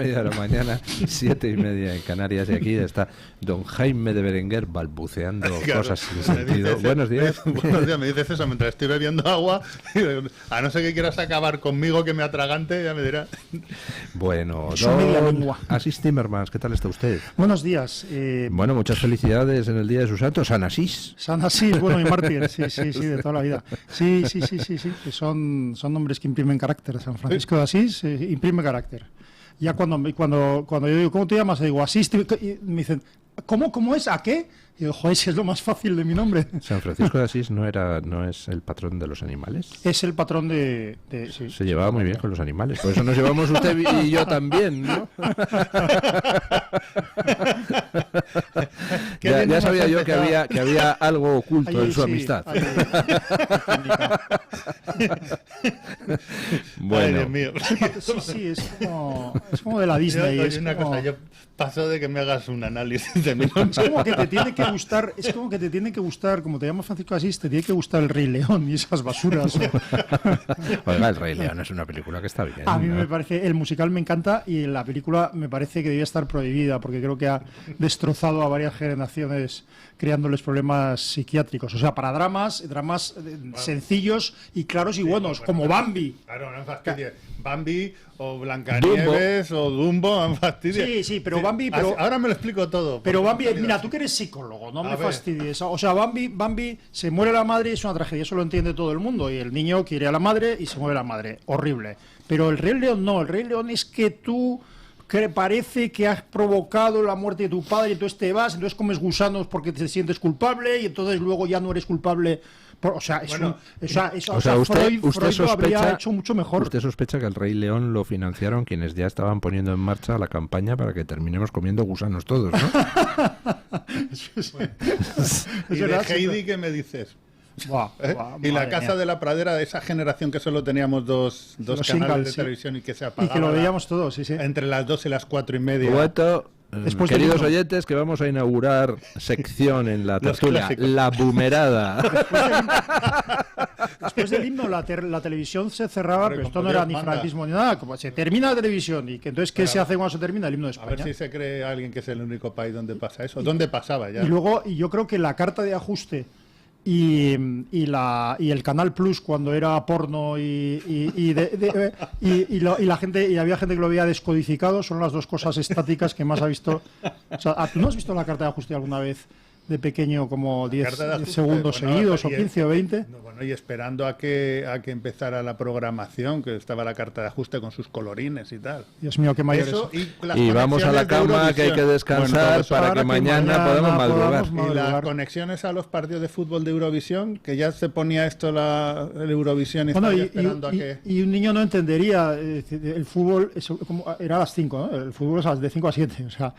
6:30 de la mañana, 7:30 en Canarias, y aquí está don Jaime de Berenguer balbuceando cosas sin sentido. Buenos días. Buenos días, me dices eso mientras estoy bebiendo agua. A no ser que quieras acabar conmigo, que me atragante, ya me dirás. Bueno, don Asís Timmermans, ¿qué tal está usted? Buenos días. Bueno, muchas felicidades en el día de su santo, San Asís. San Asís, bueno, mi mártir, sí, de toda la vida. Sí, que son nombres que imprimen carácter. San Francisco de Asís imprime carácter. Ya cuando yo digo, ¿cómo te llamas? Digo, Asís, y me dicen, ¿cómo es? ¿A qué? Y digo, joder, si es lo más fácil de mi nombre. San Francisco de Asís no es el patrón de los animales. Es el patrón de sí. Se llevaba muy bien con los animales, por eso nos llevamos usted y yo también, ¿no? ya sabía yo que había algo oculto en su amistad. Bueno, Dios mío. Sí, es como de la Disney. Yo paso de que me hagas un análisis de mi nombre. Es como que te tiene que gustar, como te llamas Francisco Asís, te tiene que gustar el Rey León y esas basuras. Oiga, el Rey León es una película que está bien. A mí me parece, el musical me encanta y la película me parece que debía estar prohibida porque creo que ha destrozado a varias generaciones creándoles problemas psiquiátricos. O sea, para dramas sencillos y claros y buenos, como Bambi. Claro, no fastidies. Bambi o Blancanieves o Dumbo, no fastidies. Sí, pero Bambi... Ahora me lo explico todo. Pero Bambi, mira, tú que eres psicólogo, no me fastidies. O sea, Bambi se muere la madre y es una tragedia, eso lo entiende todo el mundo. Y el niño quiere a la madre y se muere la madre. Horrible. Pero el Rey León no, el Rey León es que tú... que parece que has provocado la muerte de tu padre y entonces te vas, entonces comes gusanos porque te sientes culpable y entonces luego ya no eres culpable. Freud lo habría hecho mucho mejor. ¿Usted sospecha que el Rey León lo financiaron quienes ya estaban poniendo en marcha la campaña para que terminemos comiendo gusanos todos, ¿no? ¿Y de Heidi qué me dices? Y la Casa de la Pradera, de esa generación que solo teníamos dos canales de televisión y que se apagaba. Y que lo veíamos todos, sí. Entre las 2 y las 4:30. Queridos oyentes, que vamos a inaugurar sección en la tertulia, la bumerada. Después del himno, la televisión se cerraba, pero esto no era ni franquismo ni nada. Como se termina la televisión y que entonces, ¿qué se hace cuando se termina el himno de España? A ver si se cree alguien que es el único país donde pasa eso. ¿Dónde pasaba ya? Y yo creo que la carta de ajuste y el Canal Plus cuando era porno y la gente y había gente que lo había descodificado son las dos cosas estáticas que más ha visto. O sea, ¿tú no has visto la carta de ajuste alguna vez de pequeño como 10 segundos seguidos o 15 o 20? Bueno, y esperando a que empezara la programación, que estaba la carta de ajuste con sus colorines y tal. Dios mío, qué mayores. Y vamos a la cama, que hay que descansar para que mañana podamos madrugar. Y las conexiones a los partidos de fútbol de Eurovisión, que ya se ponía esto el Eurovisión y estaba esperando a que... Y un niño no entendería, el fútbol era a las 5, ¿no? El fútbol es de 5 a 7, o sea...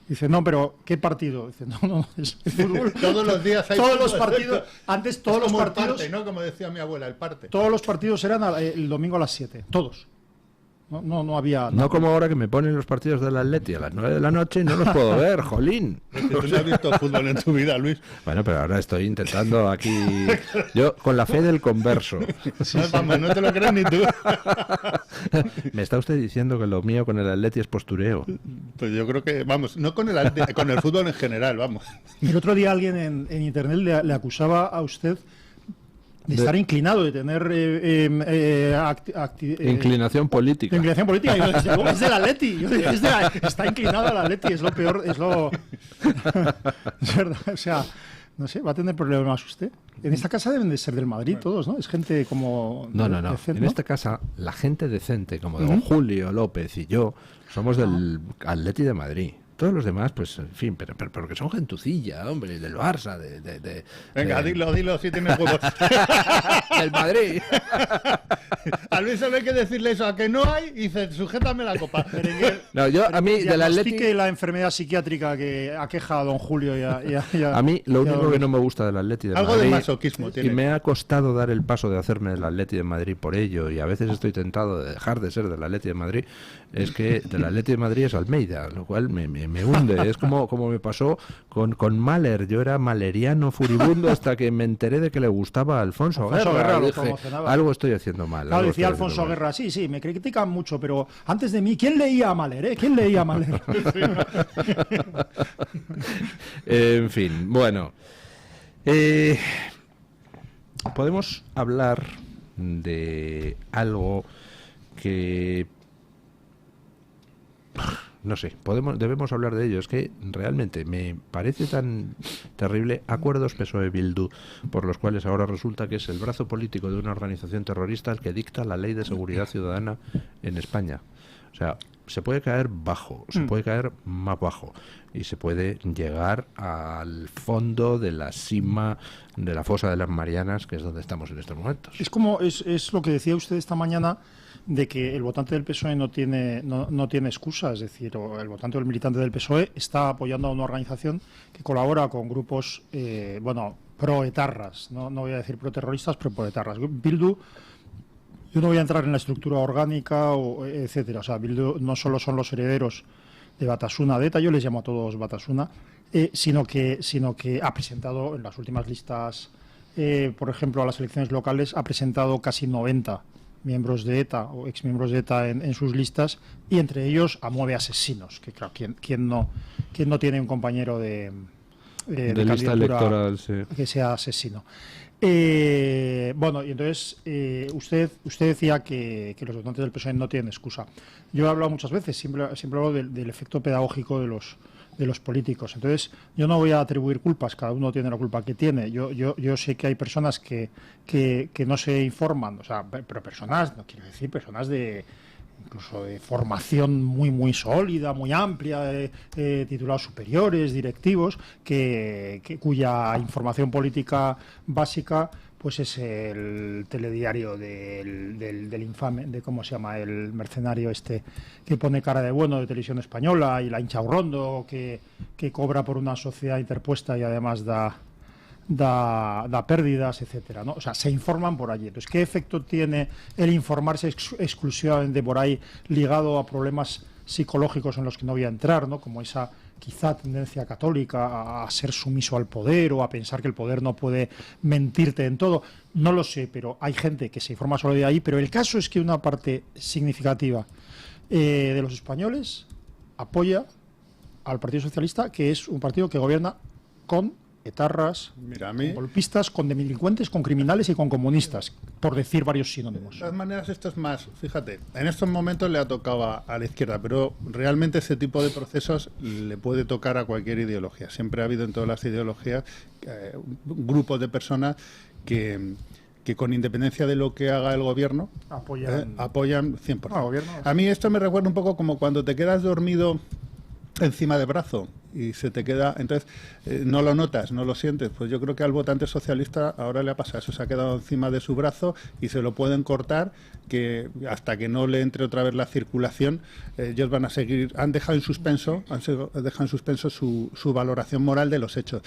Dice, no, pero ¿qué partido? Dice, no, es el fútbol. Todos los días hay todos los partidos. Antes todos los partidos. El parte, ¿no? Como decía mi abuela, el parte. Todos los partidos eran el domingo a las 7. Todos. No había. No como ahora que me ponen los partidos del Atleti a las 9 de la noche y no los puedo ver, jolín. ¿Tú no has visto fútbol en tu vida, Luis? Bueno, pero ahora estoy intentando aquí. Yo con la fe del converso. Vamos, no te lo crees ni tú. Me está usted diciendo que lo mío con el Atleti es postureo. Pues yo creo que, vamos, no con el Atleti, con el fútbol en general, vamos. El otro día alguien en internet le acusaba a usted de estar inclinado, de tener inclinación política. Inclinación política. Y yo, desde luego es del Atleti. Está inclinado al Atleti, es lo peor, es verdad, o sea, no sé, va a tener problemas usted. En esta casa deben de ser del Madrid todos, ¿no? Es gente como... No. Decente, en esta casa, la gente decente, como don Julio López y yo, somos del Atleti de Madrid. Todos los demás, pues, en fin, pero que son gentucilla, hombre, del Barça, Venga, dilo si tienes huevos. Del Madrid. A Luis solo hay que decirle eso, a que no hay, y dice, sujétame la copa. No, a mí, del Atleti... la enfermedad psiquiátrica que aqueja a don Julio a mí, lo único que no me gusta del Atleti de Madrid... Algo de masoquismo tiene. Y me ha costado dar el paso de hacerme del Atleti de Madrid por ello, y a veces estoy tentado de dejar de ser del Atleti de Madrid, es que del Atleti de Madrid es Almeida, lo cual me hunde. Es como me pasó con Mahler. Yo era maleriano furibundo hasta que me enteré de que le gustaba a Alfonso Guerra. Dije, algo estoy haciendo mal. Claro, decía Alfonso Guerra, sí, me critican mucho, pero antes de mí, ¿quién leía a Mahler? ¿Quién leía a Mahler? En fin, bueno. Podemos hablar de algo que... No sé, debemos hablar de ello. Es que realmente me parece tan terrible acuerdos PSOE-Bildu, por los cuales ahora resulta que es el brazo político de una organización terrorista el que dicta la ley de seguridad ciudadana en España. O sea, se puede caer bajo, se puede caer más bajo y se puede llegar al fondo de la cima de la fosa de las Marianas, que es donde estamos en estos momentos. Es lo que decía usted esta mañana, de que el votante del PSOE no tiene excusa, es decir, el votante o el militante del PSOE está apoyando a una organización que colabora con grupos, pro-etarras, no voy a decir pro-terroristas, pero pro-etarras. Bildu, yo no voy a entrar en la estructura orgánica, etcétera. O sea, Bildu no solo son los herederos de Batasuna, de ETA, yo les llamo a todos Batasuna, sino que ha presentado en las últimas listas, por ejemplo, a las elecciones locales, ha presentado casi 90 miembros de ETA o exmiembros de ETA en sus listas, y entre ellos a 9 asesinos, que claro, ¿quién no tiene un compañero de lista electoral, sí, que sea asesino? Bueno, y entonces usted decía que los votantes del PSOE no tienen excusa. Yo he hablado muchas veces, siempre hablo del efecto pedagógico de los políticos. Entonces, yo no voy a atribuir culpas, cada uno tiene la culpa que tiene. Yo sé que hay personas que no se informan, o sea, pero personas, no quiero decir personas incluso de formación muy muy sólida, muy amplia, titulados superiores, directivos, cuya información política básica pues es el telediario del infame, de cómo se llama, el mercenario este que pone cara de bueno de Televisión Española, y la hincha Urrondo, que cobra por una sociedad interpuesta y además da pérdidas, etcétera, ¿no? O sea, se informan por allí. Entonces, ¿qué efecto tiene el informarse exclusivamente por ahí, ligado a problemas psicológicos en los que no voy a entrar, ¿no? Como esa quizá tendencia católica a ser sumiso al poder, o a pensar que el poder no puede mentirte en todo? No lo sé, pero hay gente que se informa solo de ahí. Pero el caso es que una parte significativa de los españoles apoya al Partido Socialista, que es un partido que gobierna con etarras, con golpistas, con delincuentes, con criminales y con comunistas, por decir varios sinónimos. De todas maneras, esto es más, fíjate, en estos momentos le ha tocado a la izquierda, pero realmente ese tipo de procesos le puede tocar a cualquier ideología. Siempre ha habido en todas las ideologías grupos de personas que con independencia de lo que haga el gobierno apoyan 100%. A mí esto me recuerda un poco como cuando te quedas dormido encima del brazo y se te queda, entonces no lo notas, no lo sientes. Pues yo creo que al votante socialista ahora le ha pasado eso, se ha quedado encima de su brazo y se lo pueden cortar, que hasta que no le entre otra vez la circulación, ellos van a seguir, han dejado en suspenso su valoración moral de los hechos.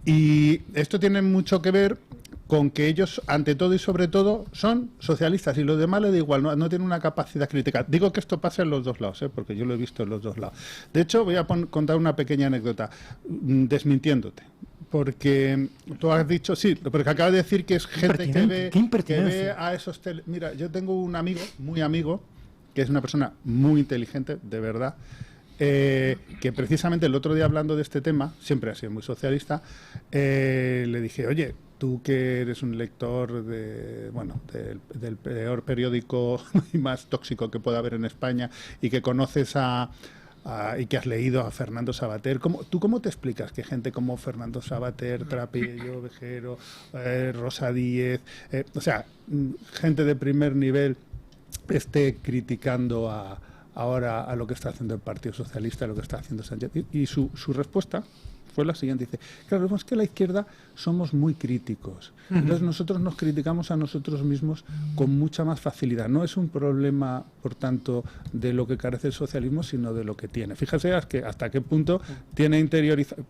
Y esto tiene mucho que ver con que ellos, ante todo y sobre todo, son socialistas, y los demás les da igual, no tienen una capacidad crítica. Digo que esto pasa en los dos lados, porque yo lo he visto en los dos lados. De hecho, voy a contar una pequeña anécdota, desmintiéndote, porque tú has dicho, sí, porque acabas de decir que es gente que ve a esos... Mira, yo tengo un amigo, muy amigo, que es una persona muy inteligente, de verdad, que precisamente el otro día, hablando de este tema, siempre ha sido muy socialista, le dije, oye, tú que eres un lector del peor periódico y más tóxico que pueda haber en España, y que conoces y que has leído a Fernando Savater, ¿tú cómo te explicas que gente como Fernando Savater, Trapello, Vejero, Rosa Díez, o sea, gente de primer nivel, esté criticando ahora a lo que está haciendo el Partido Socialista, a lo que está haciendo Sánchez? Y su respuesta fue la siguiente, dice, claro, es que la izquierda somos muy críticos, entonces nosotros nos criticamos a nosotros mismos con mucha más facilidad. No es un problema, por tanto, de lo que carece el socialismo, sino de lo que tiene. Fíjese hasta qué punto tiene interiorizado.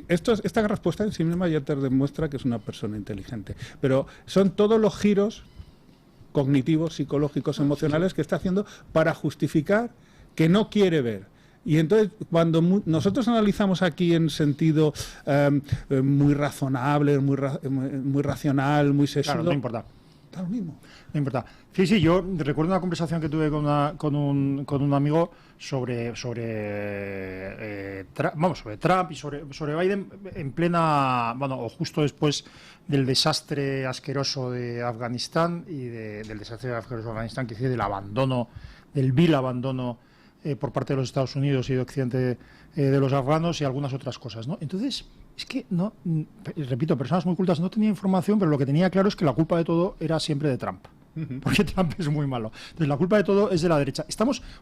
Esta respuesta en sí misma ya te demuestra que es una persona inteligente, pero son todos los giros cognitivos, psicológicos, emocionales que está haciendo para justificar que no quiere ver. Y entonces, cuando nosotros analizamos aquí en sentido muy razonable, muy racional, muy sesudo... Claro, no importa. Da lo mismo. No importa. Sí, yo recuerdo una conversación que tuve con un amigo sobre Trump y sobre Biden en plena, o justo después del desastre asqueroso de Afganistán y del desastre asqueroso de Afganistán, que es decir, del vil abandono por parte de los Estados Unidos y de Occidente de los afganos y algunas otras cosas, ¿no? Entonces, es que, no, repito, personas muy cultas no tenían información, pero lo que tenía claro es que la culpa de todo era siempre de Trump. Porque Trump es muy malo. Entonces, la culpa de todo es de la derecha.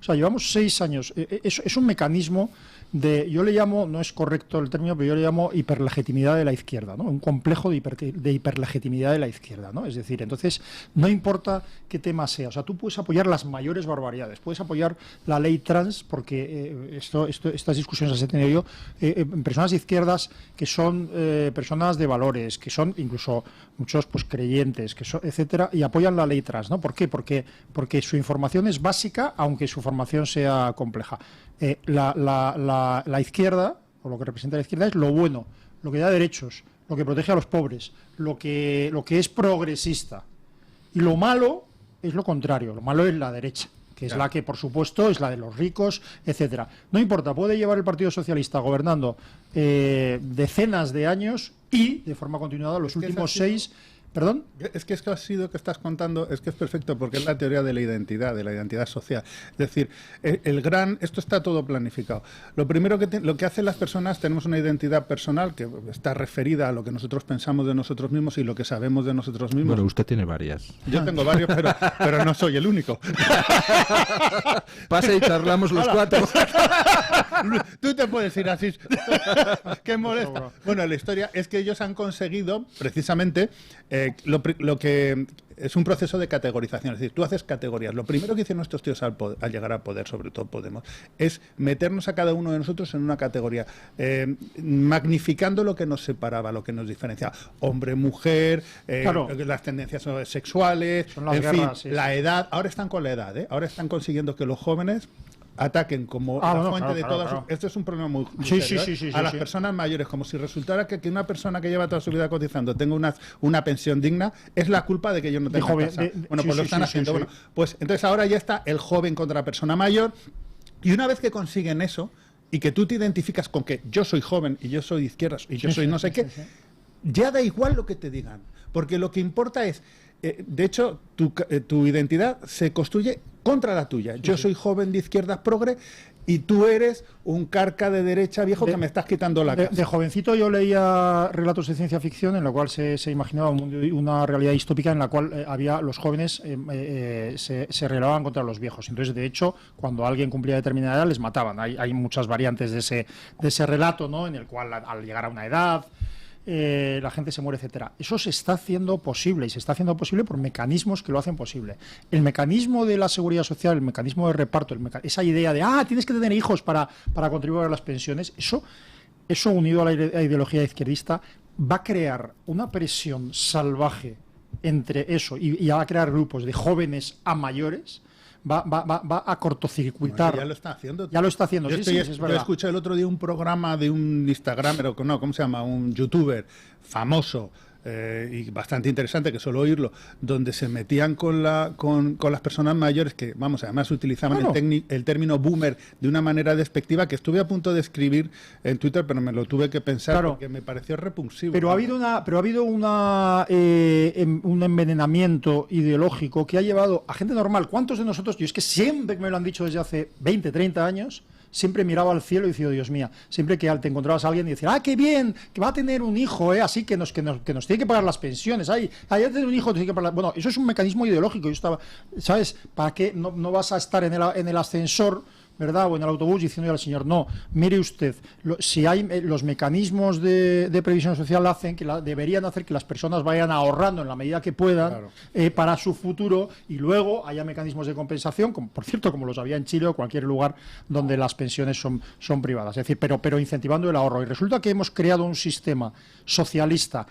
Llevamos 6 años. Es un mecanismo yo le llamo, no es correcto el término, pero yo le llamo hiperlegitimidad de la izquierda, ¿no? Un complejo de hiperlegitimidad de la izquierda, ¿no? Es decir, entonces, no importa qué tema sea. O sea, tú puedes apoyar las mayores barbaridades, puedes apoyar la ley trans, porque estas discusiones las he tenido yo, personas de izquierdas que son personas de valores, que son incluso muchos pues creyentes, que son, etcétera, y apoyan la ley trans, ¿no? ¿Por qué? Porque su información es básica, aunque su formación sea compleja. La izquierda, o lo que representa la izquierda, es lo bueno, lo que da derechos, lo que protege a los pobres, lo que es progresista. Y lo malo es lo contrario, lo malo es la derecha, que es la que, por supuesto, es la de los ricos, etcétera. No importa, puede llevar el Partido Socialista gobernando decenas de años y, de forma continuada, los últimos 6... ¿Perdón? Es que esto ha sido que estás contando, es que es perfecto porque es la teoría de la identidad social. Es decir, esto está todo planificado. Lo primero lo que hacen las personas, tenemos una identidad personal que está referida a lo que nosotros pensamos de nosotros mismos y lo que sabemos de nosotros mismos. Bueno, usted tiene varias. Yo tengo varios, pero no soy el único. Pasa y charlamos los 4. Tú te puedes ir así. Qué molesta. Bueno, la historia es que ellos han conseguido, precisamente, lo que es un proceso de categorización. Es decir, tú haces categorías. Lo primero que hicieron estos tíos al llegar al poder, sobre todo Podemos, es meternos a cada uno de nosotros en una categoría, magnificando lo que nos separaba, lo que nos diferenciaba. Hombre, mujer, claro, las tendencias sexuales, en guerras, fin, la edad. Ahora están con la edad, ¿eh? Ahora están consiguiendo que los jóvenes ataquen como la fuente de todas. Claro. Esto es un problema muy serio, a las personas mayores, como si resultara que una persona que lleva toda su vida cotizando tenga una pensión digna, es la culpa de que yo no tenga casa. Bueno, pues lo están haciendo. Bueno, pues entonces ahora ya está el joven contra la persona mayor, y una vez que consiguen eso y que tú te identificas con que yo soy joven y yo soy de izquierdas y yo soy no sé qué, ya da igual lo que te digan, porque lo que importa es, de hecho, tu identidad se construye contra la tuya. Yo soy joven de izquierdas progre y tú eres un carca de derecha viejo que me estás quitando la casa. De jovencito yo leía relatos de ciencia ficción en la cual se imaginaba una realidad distópica en la cual los jóvenes se rebelaban contra los viejos. Entonces, de hecho, cuando alguien cumplía determinada edad les mataban. Hay muchas variantes de ese relato, ¿no? En el cual al llegar a una edad la gente se muere, etcétera. Eso se está haciendo posible, y se está haciendo posible por mecanismos que lo hacen posible. El mecanismo de la seguridad social, el mecanismo de reparto, esa idea de tienes que tener hijos para contribuir a las pensiones, eso unido a la ideología izquierdista va a crear una presión salvaje entre eso y va a crear grupos de jóvenes a mayores. Va a cortocircuitar. Bueno, ya lo está haciendo. Ya lo está haciendo. Yo escuché el otro día un programa de un Instagramer, ¿cómo se llama? Un youtuber famoso y bastante interesante, que suelo oírlo, donde se metían con las personas mayores que, además utilizaban el término boomer de una manera despectiva, que estuve a punto de escribir en Twitter, pero me lo tuve que pensar porque me pareció repulsivo. Pero ha habido un envenenamiento ideológico que ha llevado a gente normal. ¿Cuántos de nosotros? Yo es que siempre que me lo han dicho desde hace 20, 30 años, siempre miraba al cielo y decía, Dios mío, siempre que te encontrabas a alguien y decía, qué bien, que va a tener un hijo, así que nos tiene que pagar las pensiones, ya tener un hijo, tiene que pagar. Bueno, eso es un mecanismo ideológico. Yo estaba, ¿sabes? ¿Para qué no vas a estar en el ascensor, ¿verdad? O en el autobús diciendo al señor, no, mire usted, si hay los mecanismos de previsión social deberían hacer que las personas vayan ahorrando en la medida que puedan para su futuro, y luego haya mecanismos de compensación, por cierto, como los había en Chile o cualquier lugar donde las pensiones son privadas. Es decir, pero incentivando el ahorro. Y resulta que hemos creado un sistema socialista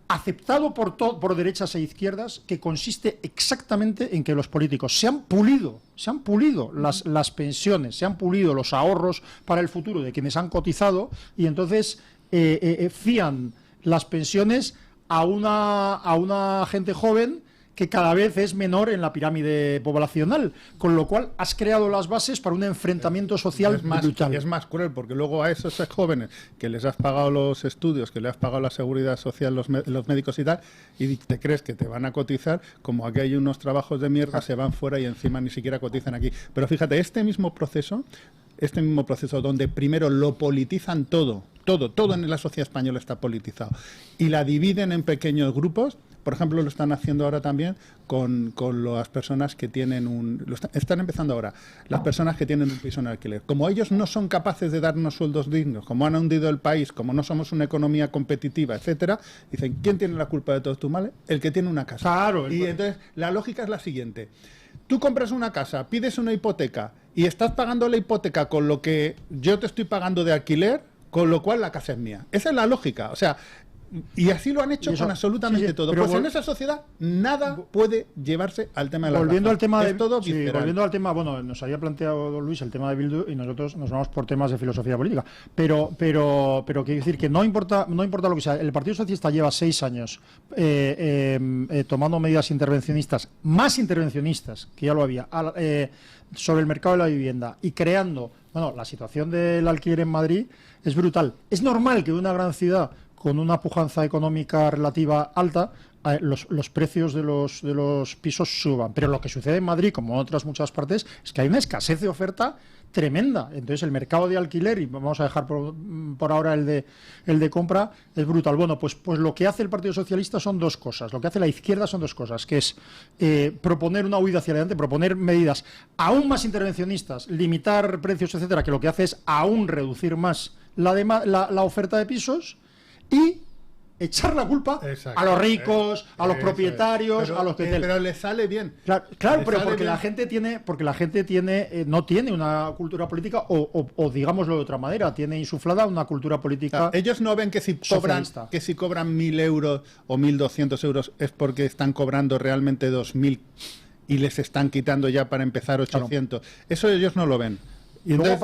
aceptado por derechas e izquierdas, que consiste exactamente en que los políticos se han pulido las pensiones, se han pulido los ahorros para el futuro de quienes han cotizado, y entonces fían las pensiones a una gente joven que cada vez es menor en la pirámide poblacional, con lo cual has creado las bases para un enfrentamiento social brutal. Es más cruel, porque luego a esos jóvenes que les has pagado los estudios, que les has pagado la seguridad social, los médicos y tal, y te crees que te van a cotizar, como aquí hay unos trabajos de mierda, se van fuera y encima ni siquiera cotizan aquí. Pero fíjate, este mismo proceso donde primero lo politizan todo en la sociedad española está politizado, y la dividen en pequeños grupos. Por ejemplo, lo están haciendo ahora también con las personas que tienen están empezando ahora, las personas que tienen un piso en alquiler. Como ellos no son capaces de darnos sueldos dignos, como han hundido el país, como no somos una economía competitiva, etcétera, dicen, ¿quién tiene la culpa de todos tus males? El que tiene una casa. Claro. Y entonces, la lógica es la siguiente. Tú compras una casa, pides una hipoteca y estás pagando la hipoteca con lo que yo te estoy pagando de alquiler, con lo cual la casa es mía. Esa es la lógica. O sea, y así lo han hecho con absolutamente todo. Pues en esa sociedad nada puede llevarse al tema de la volviendo raza. al tema Volviendo al tema, bueno, nos había planteado Luis el tema de Bildu y nosotros nos vamos por temas de filosofía política. Pero quiero decir que no importa lo que sea. El Partido Socialista lleva 6 años tomando medidas intervencionistas, más intervencionistas que ya lo había, sobre el mercado de la vivienda y creando, la situación del alquiler en Madrid es brutal. Es normal que una gran ciudad con una pujanza económica relativa alta, los precios de los pisos suban. Pero lo que sucede en Madrid, como en otras muchas partes, es que hay una escasez de oferta tremenda. Entonces el mercado de alquiler, y vamos a dejar por ahora el de compra, es brutal. Bueno, pues lo que hace el Partido Socialista son dos cosas. Lo que hace la izquierda son dos cosas, que es proponer una huida hacia adelante, proponer medidas aún más intervencionistas, limitar precios, etcétera, que lo que hace es aún reducir más la oferta de pisos, y echar la culpa a los ricos, a los propietarios, a los que... Pero le sale bien. Claro, pero porque la gente no tiene una cultura política, o digámoslo de otra manera, tiene insuflada una cultura política. Ellos no ven que si cobran 1.000 euros o 1.200 euros es porque están cobrando realmente 2.000 y les están quitando ya para empezar 800. Claro. Eso ellos no lo ven. Y luego,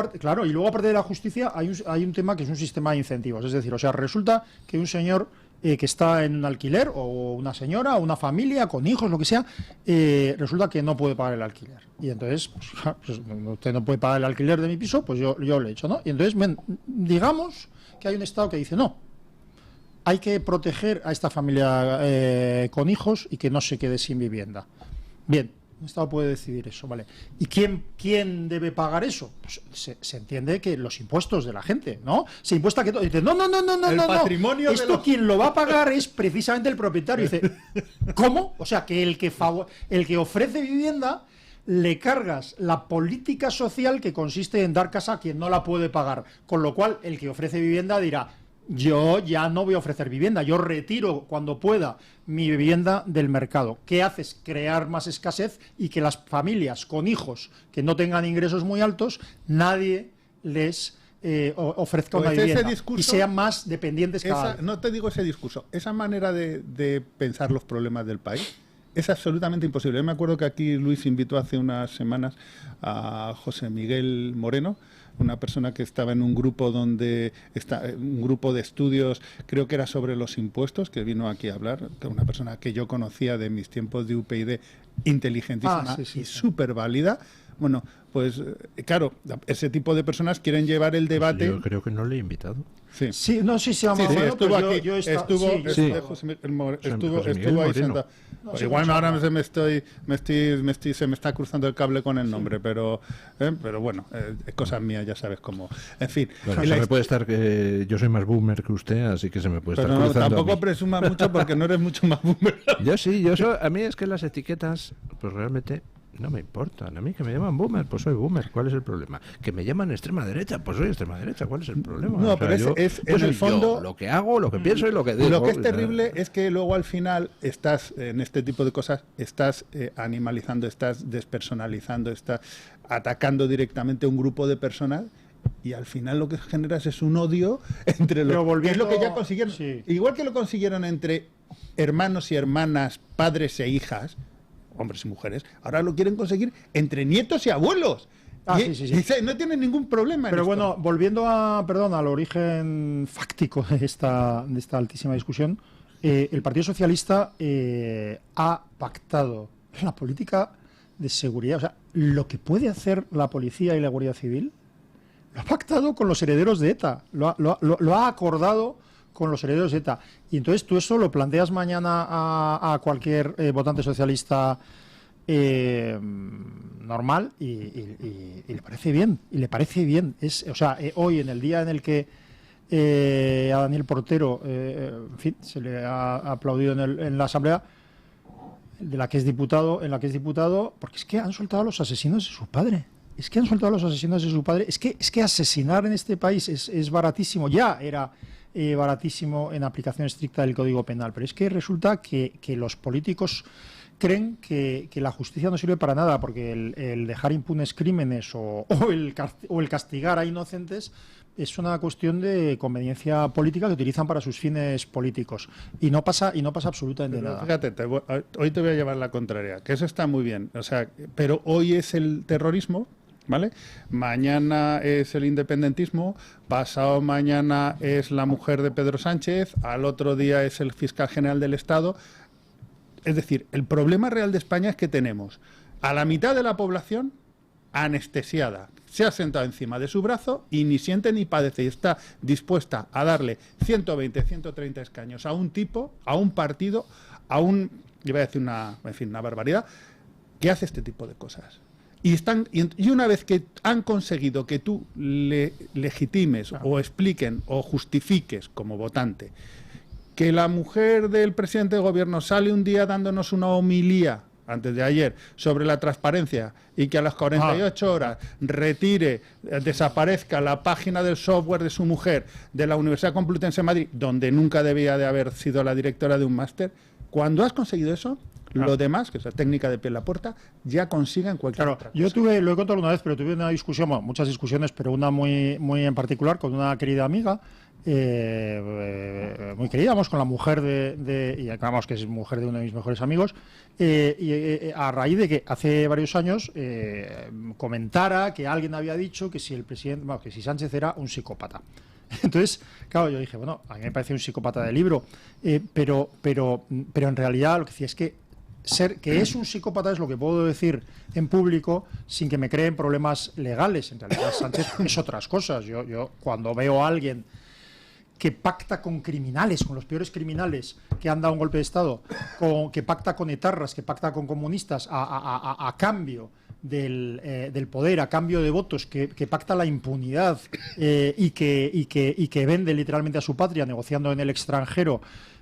aparte de la justicia, hay un tema que es un sistema de incentivos. Es decir, resulta que un señor que está en un alquiler, o una señora, o una familia con hijos, lo que sea, resulta que no puede pagar el alquiler. Y entonces, usted no puede pagar el alquiler de mi piso, pues yo lo he hecho, ¿no? Y entonces, digamos que hay un Estado que dice, no, hay que proteger a esta familia con hijos y que no se quede sin vivienda. Bien. El Estado puede decidir eso, ¿vale? ¿Y quién debe pagar eso? Pues se entiende que los impuestos de la gente, ¿no? Se impuesta que todo. Dice, no. Esto quien lo va a pagar es precisamente el propietario. Dice, ¿cómo? O sea, que el que ofrece vivienda le cargas la política social que consiste en dar casa a quien no la puede pagar. Con lo cual, el que ofrece vivienda dirá, yo ya no voy a ofrecer vivienda, yo retiro cuando pueda mi vivienda del mercado. ¿Qué haces? Crear más escasez y que las familias con hijos que no tengan ingresos muy altos, nadie les ofrezca una vivienda y sean más dependientes cada vez. No te digo ese discurso, esa manera de pensar los problemas del país es absolutamente imposible. Yo me acuerdo que aquí Luis invitó hace unas semanas a José Miguel Moreno, una persona que estaba en un grupo un grupo de estudios, creo que era sobre los impuestos, que vino aquí a hablar, una persona que yo conocía de mis tiempos de UPyD, inteligentísima y súper válida. Bueno, pues claro, ese tipo de personas quieren llevar el debate. Yo creo que no le he invitado. Estuvo aquí. Estuvo ahí sentado. Igual ahora se me está cruzando el cable con el nombre, pero bueno, cosas mías, ya sabes cómo. En fin. Bueno, me puede estar que yo soy más boomer que usted, así que se me puede estar cruzando. Tampoco presumas mucho porque no eres mucho más boomer. A mí es que las etiquetas, pues realmente no me importan. A mí que me llaman boomer, pues soy boomer. ¿Cuál es el problema? Que me llaman extrema derecha, pues soy extrema derecha. ¿Cuál es el problema? No, pero es en el fondo lo que hago, lo que pienso y lo que digo. Lo que es terrible es que luego al final estás en este tipo de cosas, estás animalizando, estás despersonalizando, estás atacando directamente a un grupo de personas. Y al final lo que generas es un odio entre los... que es lo que ya consiguieron. Sí. Igual que lo consiguieron entre hermanos y hermanas, padres e hijas, hombres y mujeres, ahora lo quieren conseguir entre nietos y abuelos. Sí. No tienen ningún problema. Pero bueno, volviendo al origen fáctico de esta altísima discusión, el Partido Socialista ha pactado la política de seguridad, o sea, lo que puede hacer la policía y la Guardia Civil, lo ha pactado con los herederos de ETA, lo ha acordado con los herederos de ETA. Y entonces tú eso lo planteas mañana a cualquier votante socialista normal y le parece bien, hoy, en el día en el que a Daniel Portero en fin, se le ha aplaudido en la Asamblea en la que es diputado, porque es que han soltado a los asesinos de su padre. Es que asesinar en este país es baratísimo. Ya era baratísimo en aplicación estricta del Código Penal, pero es que resulta que los políticos creen que la justicia no sirve para nada, porque el dejar impunes crímenes o el castigar a inocentes es una cuestión de conveniencia política que utilizan para sus fines políticos. Y no pasa absolutamente nada. Fíjate, hoy te voy a llevar la contraria, que eso está muy bien. O sea, pero hoy es el terrorismo, ¿vale? Mañana es el independentismo, pasado mañana es la mujer de Pedro Sánchez, al otro día es el fiscal general del Estado. Es decir, el problema real de España es que tenemos a la mitad de la población anestesiada, se ha sentado encima de su brazo y ni siente ni padece y está dispuesta a darle 120, 130 escaños a un tipo, a un partido, iba a decir una barbaridad, que hace este tipo de cosas. Y una vez que han conseguido que tú le legitimes o expliquen o justifiques como votante que la mujer del presidente de gobierno sale un día dándonos una homilía antes de ayer sobre la transparencia y que a las 48 horas desaparezca la página del software de su mujer de la Universidad Complutense de Madrid, donde nunca debía de haber sido la directora de un máster, cuando has conseguido eso, lo demás, que es la técnica de pie en la puerta, ya consiguen cualquier otra cosa. Yo lo he contado una vez, pero tuve una discusión, muchas discusiones, pero una muy, muy en particular con una querida amiga, muy querida, con la mujer y acabamos que es mujer de uno de mis mejores amigos, a raíz de que hace varios años comentara que alguien había dicho que si el presidente, que si Sánchez era un psicópata. Entonces, claro, yo dije, bueno, a mí me parece un psicópata de libro, pero en realidad lo que decía es que que es un psicópata es lo que puedo decir en público sin que me creen problemas legales. En realidad Sánchez es otras cosas. Yo cuando veo a alguien que pacta con criminales, con los peores criminales que han dado un golpe de Estado, que pacta con etarras, que pacta con comunistas a cambio del poder, a cambio de votos, que pacta la impunidad y que vende literalmente a su patria negociando en el extranjero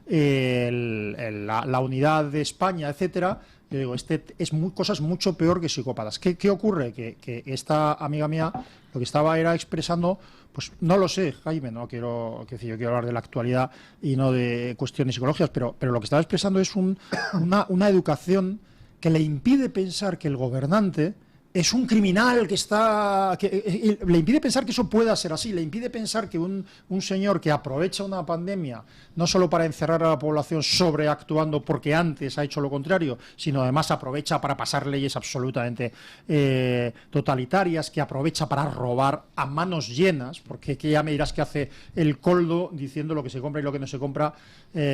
la unidad de España, etcétera. Yo digo, es cosas mucho peor que psicópatas. ¿Qué ocurre? Que esta amiga mía lo que era expresando, pues no lo sé, Jaime, yo quiero hablar de la actualidad y no de cuestiones psicológicas, pero lo que estaba expresando es una educación que le impide pensar que el gobernante es un criminal le impide pensar que eso pueda ser así, le impide pensar que un señor que aprovecha una pandemia no solo para encerrar a la población sobreactuando porque antes ha hecho lo contrario, sino además aprovecha para pasar leyes absolutamente totalitarias, que aprovecha para robar a manos llenas, porque que ya me dirás que hace el coldo diciendo lo que se compra y lo que no se compra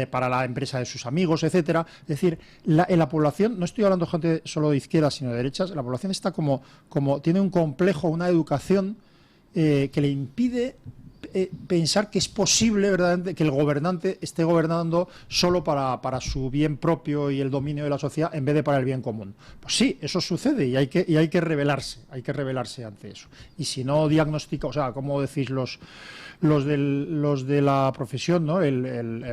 para la empresa de sus amigos, etcétera. Es decir, en la población, no estoy hablando de gente solo de izquierdas sino de derechas, la población está como tiene un complejo, una educación que le impide pensar que es posible verdaderamente que el gobernante esté gobernando solo para su bien propio y el dominio de la sociedad en vez de para el bien común. Pues sí, eso sucede y hay que rebelarse ante eso. Y si no diagnostica, o sea, como decís los de la profesión, ¿no?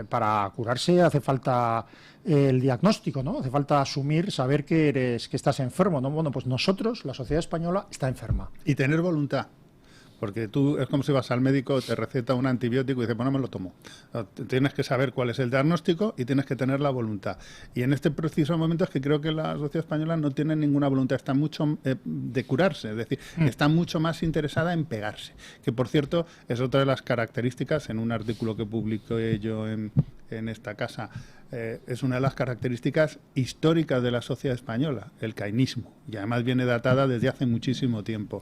Para curarse hace falta el diagnóstico, ¿no? Hace falta asumir, saber que estás enfermo, ¿no? Bueno, pues nosotros, la sociedad española, está enferma. Y tener voluntad. porque tú es como si vas al médico, te receta un antibiótico y dices, bueno, me lo tomo. Tienes que saber cuál es el diagnóstico y tienes que tener la voluntad. Y en este preciso momento es que creo que la sociedad española no tiene ninguna voluntad, está mucho de curarse, es decir, está mucho más interesada en pegarse. Que, por cierto, es otra de las características, en un artículo que publiqué yo en esta casa, es una de las características históricas de la sociedad española, el cainismo, y además viene datada desde hace muchísimo tiempo.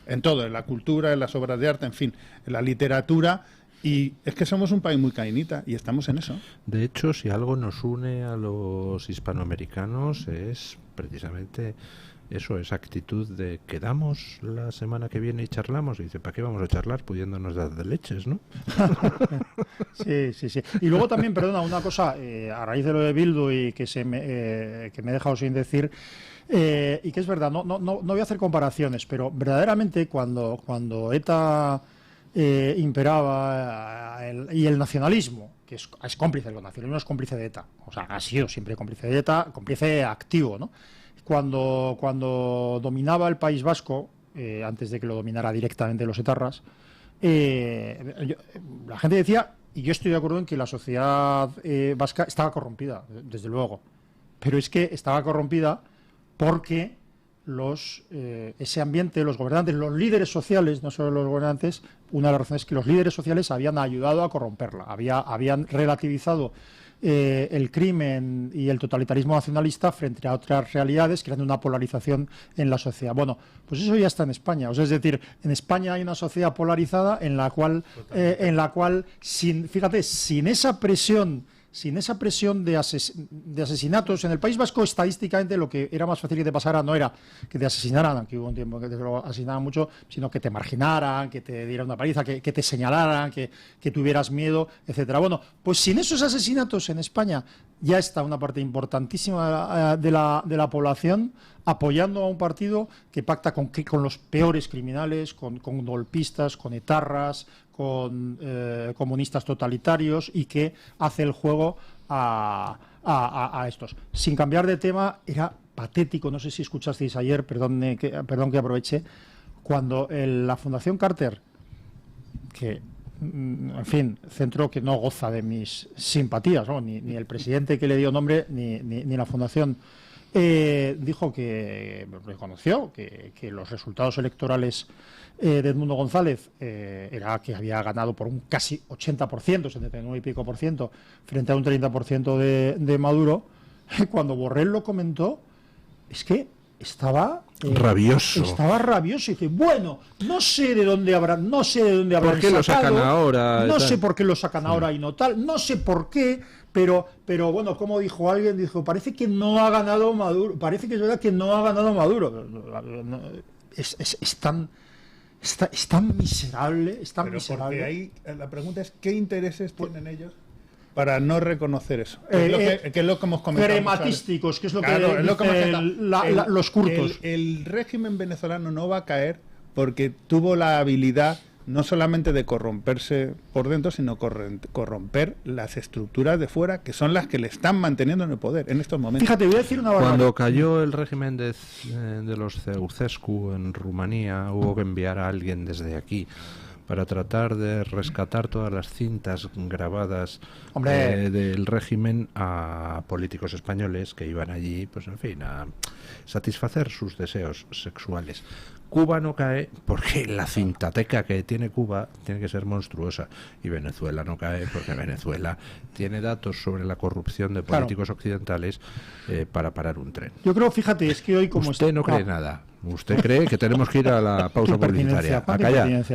En todo, en la cultura, en las obras de arte, en fin, en la literatura, y es que somos un país muy cainita y estamos en eso. De hecho, si algo nos une a los hispanoamericanos es precisamente eso, esa actitud de quedamos la semana que viene y charlamos. Y dice, ¿para qué vamos a charlar pudiéndonos dar de leches, no? Sí. Y luego también, perdona, una cosa, a raíz de lo de Bildu y que me he dejado sin decir, y que es verdad, no voy a hacer comparaciones, pero verdaderamente cuando ETA imperaba y el nacionalismo, que es cómplice, el nacionalismo es cómplice de ETA, o sea, ha sido siempre cómplice de ETA, cómplice activo, ¿no? Cuando dominaba el País Vasco, antes de que lo dominara directamente los etarras, la gente decía, y yo estoy de acuerdo en que la sociedad vasca estaba corrompida, desde luego, pero es que estaba corrompida porque ese ambiente, los gobernantes, los líderes sociales, no solo los gobernantes, una de las razones es que los líderes sociales habían ayudado a corromperla, habían relativizado el crimen y el totalitarismo nacionalista frente a otras realidades, creando una polarización en la sociedad. Bueno, pues eso ya está en España. O sea, es decir, en España hay una sociedad polarizada en la cual sin esa presión de asesinatos en el País Vasco, estadísticamente lo que era más fácil que te pasara no era que te asesinaran, aunque hubo un tiempo que te lo asesinaban mucho, sino que te marginaran, que te dieran una paliza, que te señalaran, que tuvieras miedo, etcétera. Bueno, pues sin esos asesinatos en España ya está una parte importantísima de la población apoyando a un partido que pacta con los peores criminales, con golpistas, con etarras, con comunistas totalitarios, y que hace el juego a estos. Sin cambiar de tema, era patético, no sé si escuchasteis ayer, perdón que aproveche, cuando la Fundación Carter, que en fin, centro que no goza de mis simpatías, ¿no? ni el presidente que le dio nombre, ni la fundación, dijo que reconoció que los resultados electorales de Edmundo González era que había ganado por un casi 80%, 79 y pico por ciento, frente a un 30% de Maduro. Cuando Borrell lo comentó, es que estaba rabioso. Estaba rabioso y dice, bueno, no sé de dónde habrán ¿Por qué lo sacan ahora? No sé por qué lo sacan ahora y no tal, no sé por qué, pero bueno, como dijo alguien, dijo, parece que no ha ganado Maduro, parece que es verdad que no ha ganado Maduro. Es tan miserable, es tan miserable. Porque ahí la pregunta es, ¿qué intereses tienen ellos para no reconocer eso? Que es lo que hemos comentado. Crematísticos, que es lo claro, que los curtos. El régimen venezolano no va a caer porque tuvo la habilidad no solamente de corromperse por dentro, sino corromper las estructuras de fuera, que son las que le están manteniendo en el poder en estos momentos. Fíjate, voy a decir una barbaridad. Cuando cayó el régimen de los Ceausescu en Rumanía, hubo que enviar a alguien desde aquí para tratar de rescatar todas las cintas grabadas del régimen a políticos españoles que iban allí, pues en fin, a satisfacer sus deseos sexuales. Cuba no cae porque la cintateca que tiene Cuba tiene que ser monstruosa, y Venezuela no cae porque Venezuela tiene datos sobre la corrupción de políticos occidentales para parar un tren. Yo creo, fíjate, es que hoy como usted no cree nada. Usted cree que tenemos que ir a la pausa publicitaria. A callar.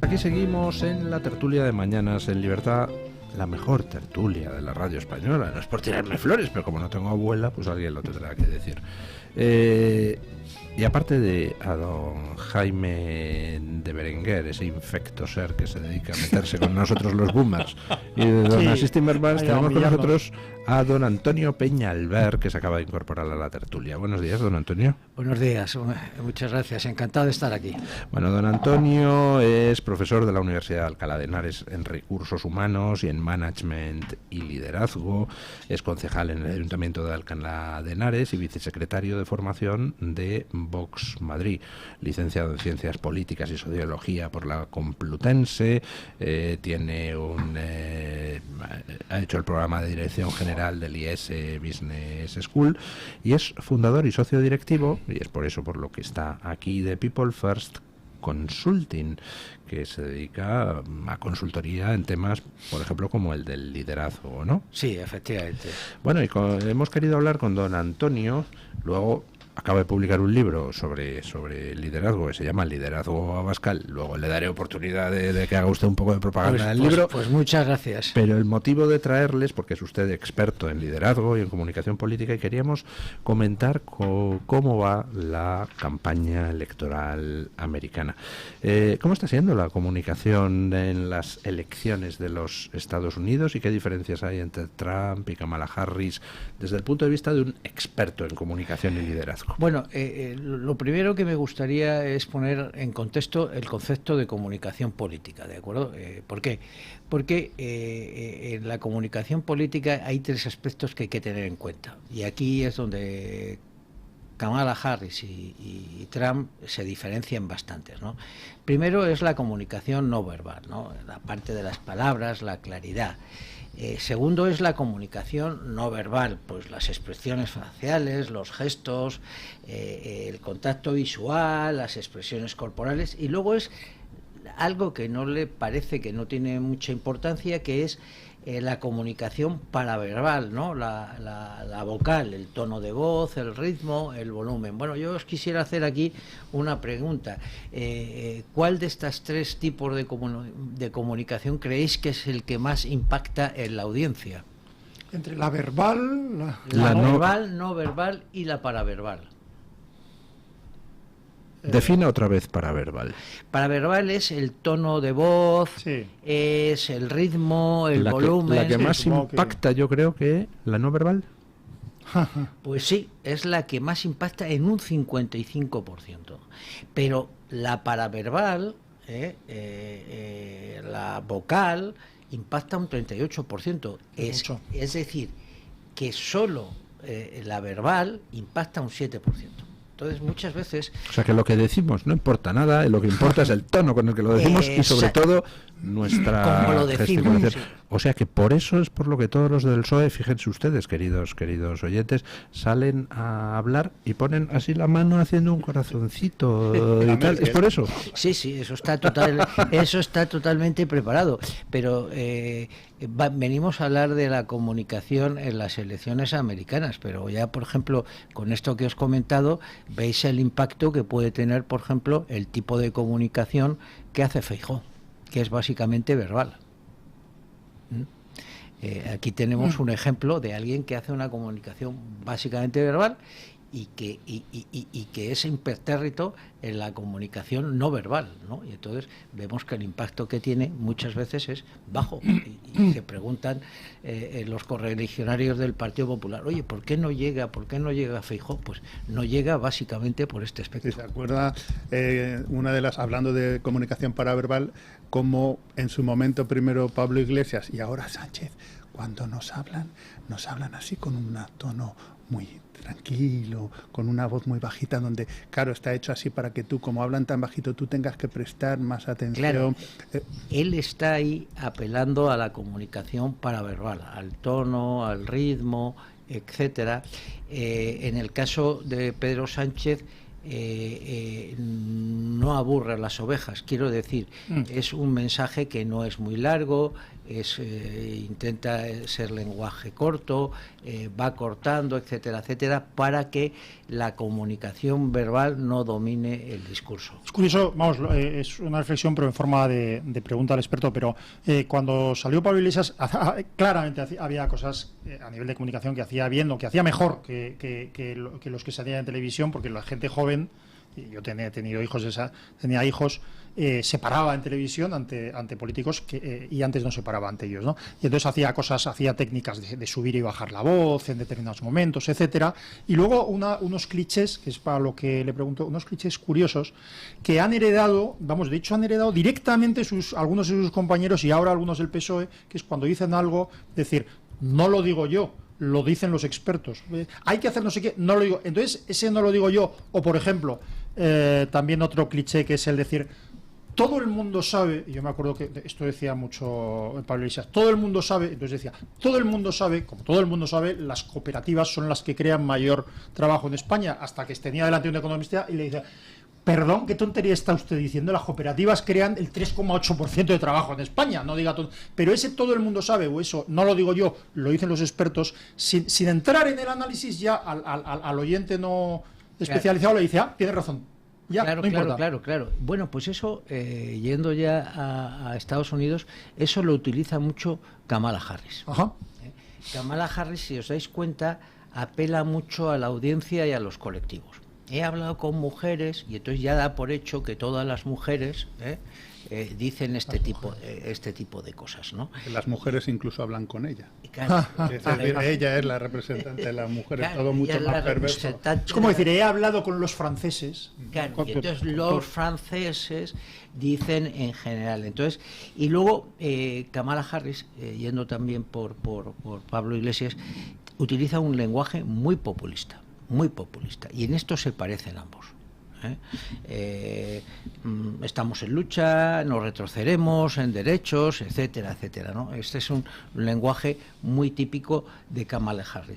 Aquí seguimos en la tertulia de mañanas en Libertad, la mejor tertulia de la radio española. No es por tirarme flores, pero como no tengo abuela, pues alguien lo tendrá que decir. Y aparte de a don Jaime de Berenguer, ese infecto ser que se dedica a meterse con nosotros los boomers, y de don Asís Timmermans, tenemos con nosotros a don Antonio Peñalver, que se acaba de incorporar a la tertulia. Buenos días, don Antonio. Buenos días, muchas gracias, encantado de estar aquí. Bueno, don Antonio es profesor de la Universidad de Alcalá de Henares en Recursos Humanos y en Management y Liderazgo, es concejal en el Ayuntamiento de Alcalá de Henares y vicesecretario de formación de Vox Madrid, licenciado en Ciencias Políticas y Sociología por la Complutense, ha hecho el programa de dirección general del IES Business School y es fundador y socio directivo, y es por eso por lo que está aquí, de People First Consulting, que se dedica a consultoría en temas, por ejemplo, como el del liderazgo, ¿no? Sí, efectivamente. Bueno, y hemos querido hablar con don Antonio, luego acaba de publicar un libro sobre liderazgo que se llama Liderazgo Abascal. Luego le daré oportunidad de que haga usted un poco de propaganda del libro. Pues muchas gracias. Pero el motivo de traerles, porque es usted experto en liderazgo y en comunicación política, y queríamos comentar cómo va la campaña electoral americana. ¿Cómo está siendo la comunicación en las elecciones de los Estados Unidos y qué diferencias hay entre Trump y Kamala Harris desde el punto de vista de un experto en comunicación y liderazgo? Bueno, lo primero que me gustaría es poner en contexto el concepto de comunicación política, ¿de acuerdo? ¿Por qué? Porque en la comunicación política hay tres aspectos que hay que tener en cuenta. Y aquí es donde Kamala Harris y Trump se diferencian bastantes, ¿no? Primero es la comunicación no verbal, ¿no? La parte de las palabras, la claridad. Segundo es la comunicación no verbal, pues las expresiones faciales, los gestos, el contacto visual, las expresiones corporales, y luego es algo que no le parece, que no tiene mucha importancia, que es la comunicación paraverbal, ¿no? La vocal, el tono de voz, el ritmo, el volumen. Bueno, yo os quisiera hacer aquí una pregunta. ¿Cuál de estos tres tipos de comunicación creéis que es el que más impacta en la audiencia? Entre la verbal, la verbal, no verbal y la paraverbal. Defina otra vez paraverbal. Paraverbal es el tono de voz, sí, es el ritmo, el volumen. La que más impacta, yo creo que la no verbal. Pues sí, es la que más impacta en un 55%. Pero la paraverbal, la vocal, impacta un 38%. Es decir, que solo la verbal impacta un 7%. Entonces, muchas veces... O sea, que lo que decimos no importa nada, lo que importa es el tono con el que lo decimos y, sobre todo, nuestra como lo decimos, gesticulación. sí. O sea, que por eso es por lo que todos los del PSOE, fíjense ustedes, queridos oyentes, salen a hablar y ponen así la mano haciendo un corazoncito y tal. ¿Es por eso? Sí, eso está totalmente preparado. Pero venimos a hablar de la comunicación en las elecciones americanas, pero ya, por ejemplo, con esto que os he comentado, veis el impacto que puede tener, por ejemplo, el tipo de comunicación que hace Feijóo, que es básicamente verbal. Aquí tenemos un ejemplo de alguien que hace una comunicación básicamente verbal y que es impertérrito en la comunicación no verbal, ¿no? Y entonces vemos que el impacto que tiene muchas veces es bajo, y se preguntan los correligionarios del Partido Popular, oye, ¿por qué no llega Feijóo? Pues no llega básicamente por este aspecto. Si se acuerda, una de las, hablando de comunicación paraverbal, como en su momento primero Pablo Iglesias y ahora Sánchez, cuando nos hablan así con un tono muy tranquilo, con una voz muy bajita, donde, claro, está hecho así para que tú, como hablan tan bajito, tú tengas que prestar más atención. Claro, él está ahí apelando a la comunicación paraverbal, al tono, al ritmo, etcétera. En el caso de Pedro Sánchez, no aburre a las ovejas, quiero decir, es un mensaje que no es muy largo, intenta ser lenguaje corto, va cortando, etcétera, etcétera, para que la comunicación verbal no domine el discurso. Es curioso, vamos, es una reflexión, pero en forma de pregunta al experto, pero cuando salió Pablo Iglesias, claramente había cosas a nivel de comunicación que hacía bien, o que hacía mejor que los que se hacían en televisión, porque la gente joven y yo he tenido hijos tenía hijos, se paraba en televisión ante políticos y antes no se paraba ante ellos, ¿no? Y entonces hacía técnicas de subir y bajar la voz en determinados momentos, etcétera. Y luego unos clichés, que es para lo que le pregunto, unos clichés curiosos que han heredado, de hecho han heredado directamente algunos de sus compañeros y ahora algunos del PSOE, que es cuando dicen algo, decir, no lo digo yo, lo dicen los expertos. Hay que hacer no sé qué, no lo digo. Entonces, ese no lo digo yo. O, por ejemplo, también otro cliché que es el decir, todo el mundo sabe, y yo me acuerdo que esto decía mucho Pablo Iglesias, todo el mundo sabe, entonces decía, todo el mundo sabe, como todo el mundo sabe, las cooperativas son las que crean mayor trabajo en España, hasta que tenía delante un economista y le dice, perdón, ¿qué tontería está usted diciendo? Las cooperativas crean el 3,8% de trabajo en España, no diga todo. Pero ese todo el mundo sabe, o eso no lo digo yo, lo dicen los expertos, sin entrar en el análisis ya al oyente no especializado le dice, tienes razón. Ya, claro. Bueno, pues eso, yendo ya a Estados Unidos, eso lo utiliza mucho Kamala Harris. Ajá. Kamala Harris, si os dais cuenta, apela mucho a la audiencia y a los colectivos. He hablado con mujeres y entonces ya da por hecho que todas las mujeres dicen este tipo de cosas, ¿no? Las mujeres incluso hablan con ella. Claro, es decir, ella es la representante de las mujeres, claro, todo mucho más perverso. Es como decir, he hablado con los franceses. Claro, y entonces los franceses dicen en general. Entonces, y luego Kamala Harris, yendo también por Pablo Iglesias, utiliza un lenguaje muy populista, y en esto se parecen ambos. Estamos en lucha, nos retrocederemos en derechos, etcétera, etcétera, ¿no? Este es un lenguaje muy típico de Kamala Harris.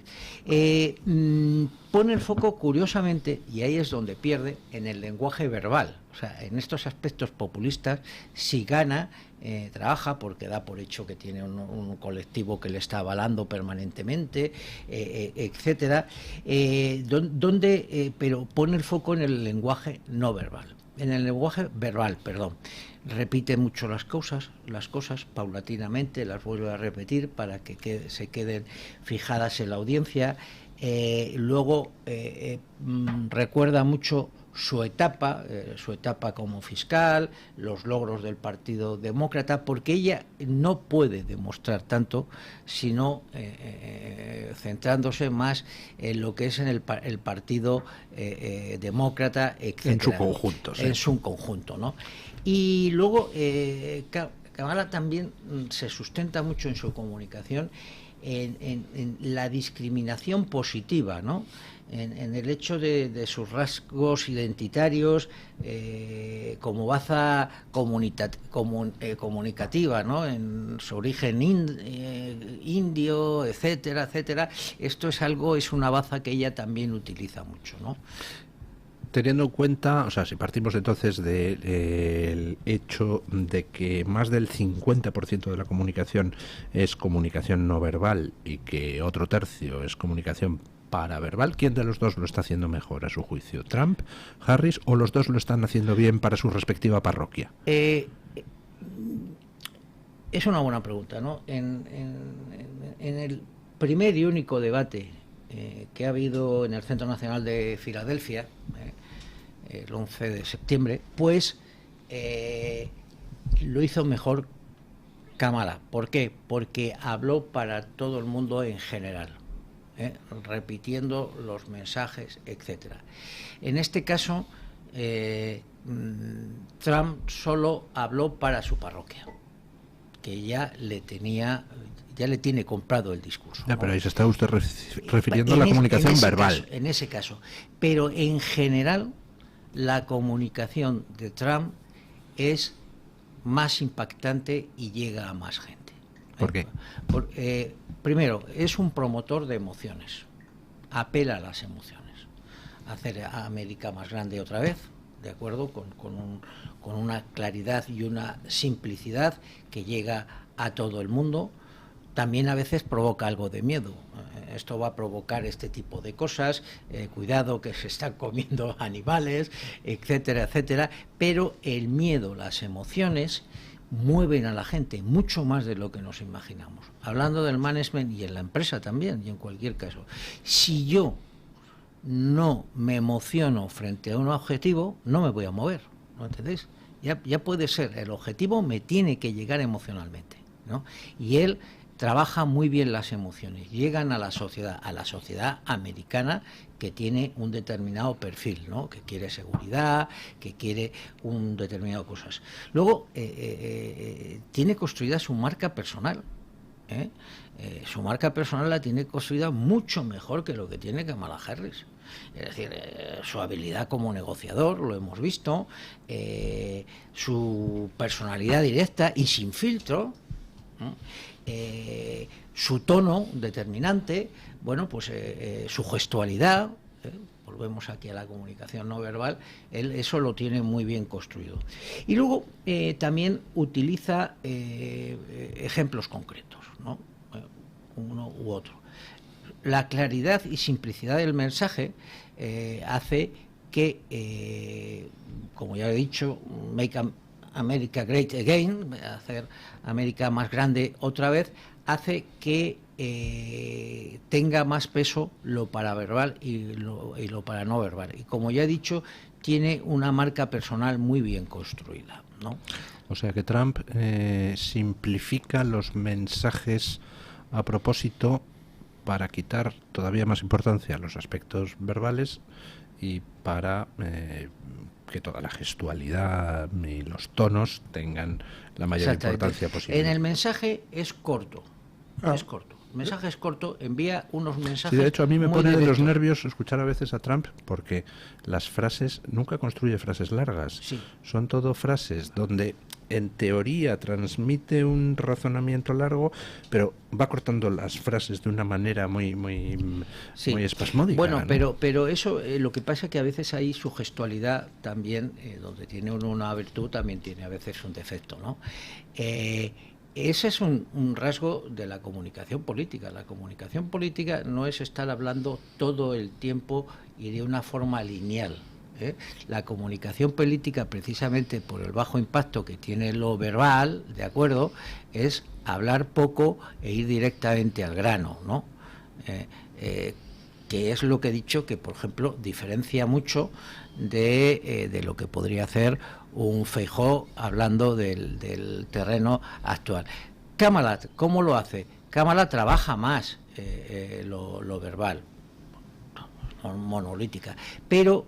Pone el foco, curiosamente, y ahí es donde pierde, en el lenguaje verbal. O sea, en estos aspectos populistas, si gana, trabaja porque da por hecho que tiene un colectivo que le está avalando permanentemente, etcétera, pero pone el foco en el lenguaje no verbal. En el lenguaje verbal, repite mucho las cosas paulatinamente, las vuelve a repetir para que se queden fijadas en la audiencia. Luego recuerda mucho su etapa como fiscal, los logros del Partido Demócrata, porque ella no puede demostrar tanto, sino centrándose más en lo que es en el Partido Demócrata, etcétera, en su conjunto, sí. En su conjunto, ¿no? Y luego Kamala también se sustenta mucho en su comunicación en la discriminación positiva, ¿no? En el hecho de sus rasgos identitarios como baza comunicativa, ¿no? En su origen indio, etcétera, etcétera. Esto es una baza que ella también utiliza mucho, ¿no? Teniendo en cuenta, o sea, si partimos entonces del hecho de que más del 50% de la comunicación es comunicación no verbal y que otro tercio es comunicación paraverbal, ¿quién de los dos lo está haciendo mejor a su juicio? ¿Trump, Harris o los dos lo están haciendo bien para su respectiva parroquia? Es una buena pregunta, ¿no? En el primer y único debate que ha habido en el Centro Nacional de Filadelfia, el 11 de septiembre, pues lo hizo mejor Kamala. ¿Por qué? Porque habló para todo el mundo en general, repitiendo los mensajes, etcétera. En este caso, Trump solo habló para su parroquia, que ya le tiene comprado el discurso, ¿no? Pero ahí se está usted refiriendo a la comunicación verbal. En ese caso. Pero en general, la comunicación de Trump es más impactante y llega a más gente. ¿Por qué? Primero, es un promotor de emociones. Apela a las emociones. Hacer a América más grande otra vez, ¿de acuerdo? Con una claridad y una simplicidad que llega a todo el mundo. También a veces provoca algo de miedo. Esto va a provocar este tipo de cosas, cuidado que se están comiendo animales, etcétera, etcétera. Pero el miedo, las emociones, mueven a la gente mucho más de lo que nos imaginamos. Hablando del management y en la empresa también, y en cualquier caso. Si yo no me emociono frente a un objetivo, no me voy a mover, ¿no entendéis? Ya puede ser, el objetivo me tiene que llegar emocionalmente, ¿no? Y él trabaja muy bien las emociones, llegan a la sociedad americana, que tiene un determinado perfil, ¿no? Que quiere seguridad, que quiere un determinado cosas. Luego tiene construida su marca personal, ¿eh? Su marca personal la tiene construida mucho mejor que lo que tiene Kamala Harris. Es decir, su habilidad como negociador, lo hemos visto, su personalidad directa y sin filtro, ¿no? Su tono determinante, bueno, pues su gestualidad, volvemos aquí a la comunicación no verbal, él eso lo tiene muy bien construido. Y luego también utiliza ejemplos concretos, ¿no? Uno u otro. La claridad y simplicidad del mensaje hace que, como ya he dicho, Make America Great Again, hacer América más grande otra vez, hace que tenga más peso lo paraverbal y lo para no verbal. Y como ya he dicho, tiene una marca personal muy bien construida, ¿no? O sea que Trump simplifica los mensajes a propósito para quitar todavía más importancia a los aspectos verbales y para que toda la gestualidad y los tonos tengan la mayor importancia posible. En el mensaje es corto, es corto. El mensaje es corto, envía unos mensajes. Sí, de hecho, a mí me pone de directos. los nervios escuchar a veces a Trump, porque las frases, nunca construye frases largas. Sí. Son todo frases donde, en teoría, transmite un razonamiento largo, pero va cortando las frases de una manera muy espasmódica. Bueno, ¿no? pero eso, lo que pasa es que a veces hay su gestualidad también, donde tiene uno una virtud, también tiene a veces un defecto, ¿no? Ese es un rasgo de la comunicación política. La comunicación política no es estar hablando todo el tiempo y de una forma lineal, ¿eh? La comunicación política, precisamente por el bajo impacto que tiene lo verbal, ¿de acuerdo?, es hablar poco e ir directamente al grano, ¿no? Que es lo que he dicho, que por ejemplo diferencia mucho de lo que podría hacer un Feijóo hablando del terreno actual. Kamala, ¿cómo lo hace? Kamala trabaja más lo verbal, monolítica, pero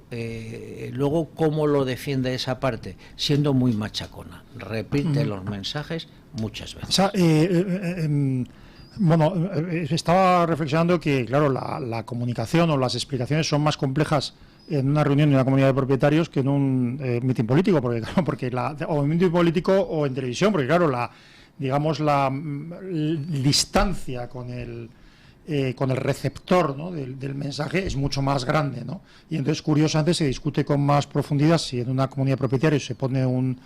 luego cómo lo defiende esa parte, siendo muy machacona, repite los mensajes muchas veces. O sea, bueno, estaba reflexionando que, claro, la comunicación o las explicaciones son más complejas en una reunión de una comunidad de propietarios que en un mitin político, porque o en mitin político o en televisión, porque claro, la distancia con el receptor, ¿no?, del mensaje es mucho más grande, ¿no? Y entonces, curiosamente, se discute con más profundidad si en una comunidad de propietarios se pone un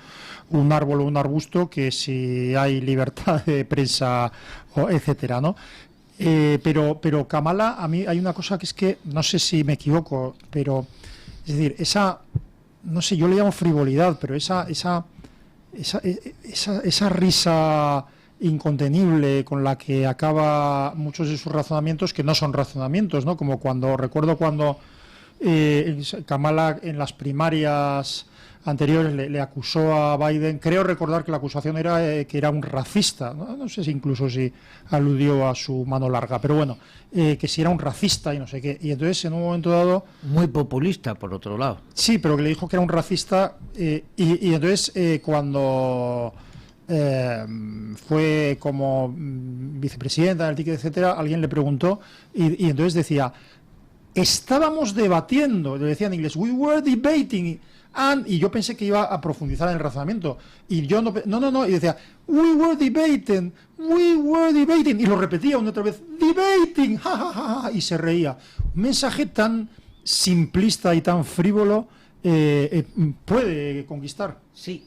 árbol o un arbusto que si hay libertad de prensa, etcétera, ¿no? Pero Kamala, a mí hay una cosa que es que, no sé si me equivoco, pero es decir, no sé, yo le llamo frivolidad, pero esa risa incontenible con la que acaba muchos de sus razonamientos, que no son razonamientos, ¿no? Como recuerdo cuando Kamala en las primarias anteriores le acusó a Biden, creo recordar que la acusación era que era un racista, no sé si incluso si aludió a su mano larga, pero bueno, que si era un racista y no sé qué, y entonces en un momento dado... Muy populista, por otro lado. Sí, pero que le dijo que era un racista, y entonces cuando fue como vicepresidenta del ticket, etcétera, alguien le preguntó, y entonces decía, estábamos debatiendo, le decía en inglés, we were debating, y yo pensé que iba a profundizar en el razonamiento, y yo no, y decía, we were debating, y lo repetía una otra vez, debating, ja, ja, ja, ja, y se reía. Un mensaje tan simplista y tan frívolo puede conquistar. Sí,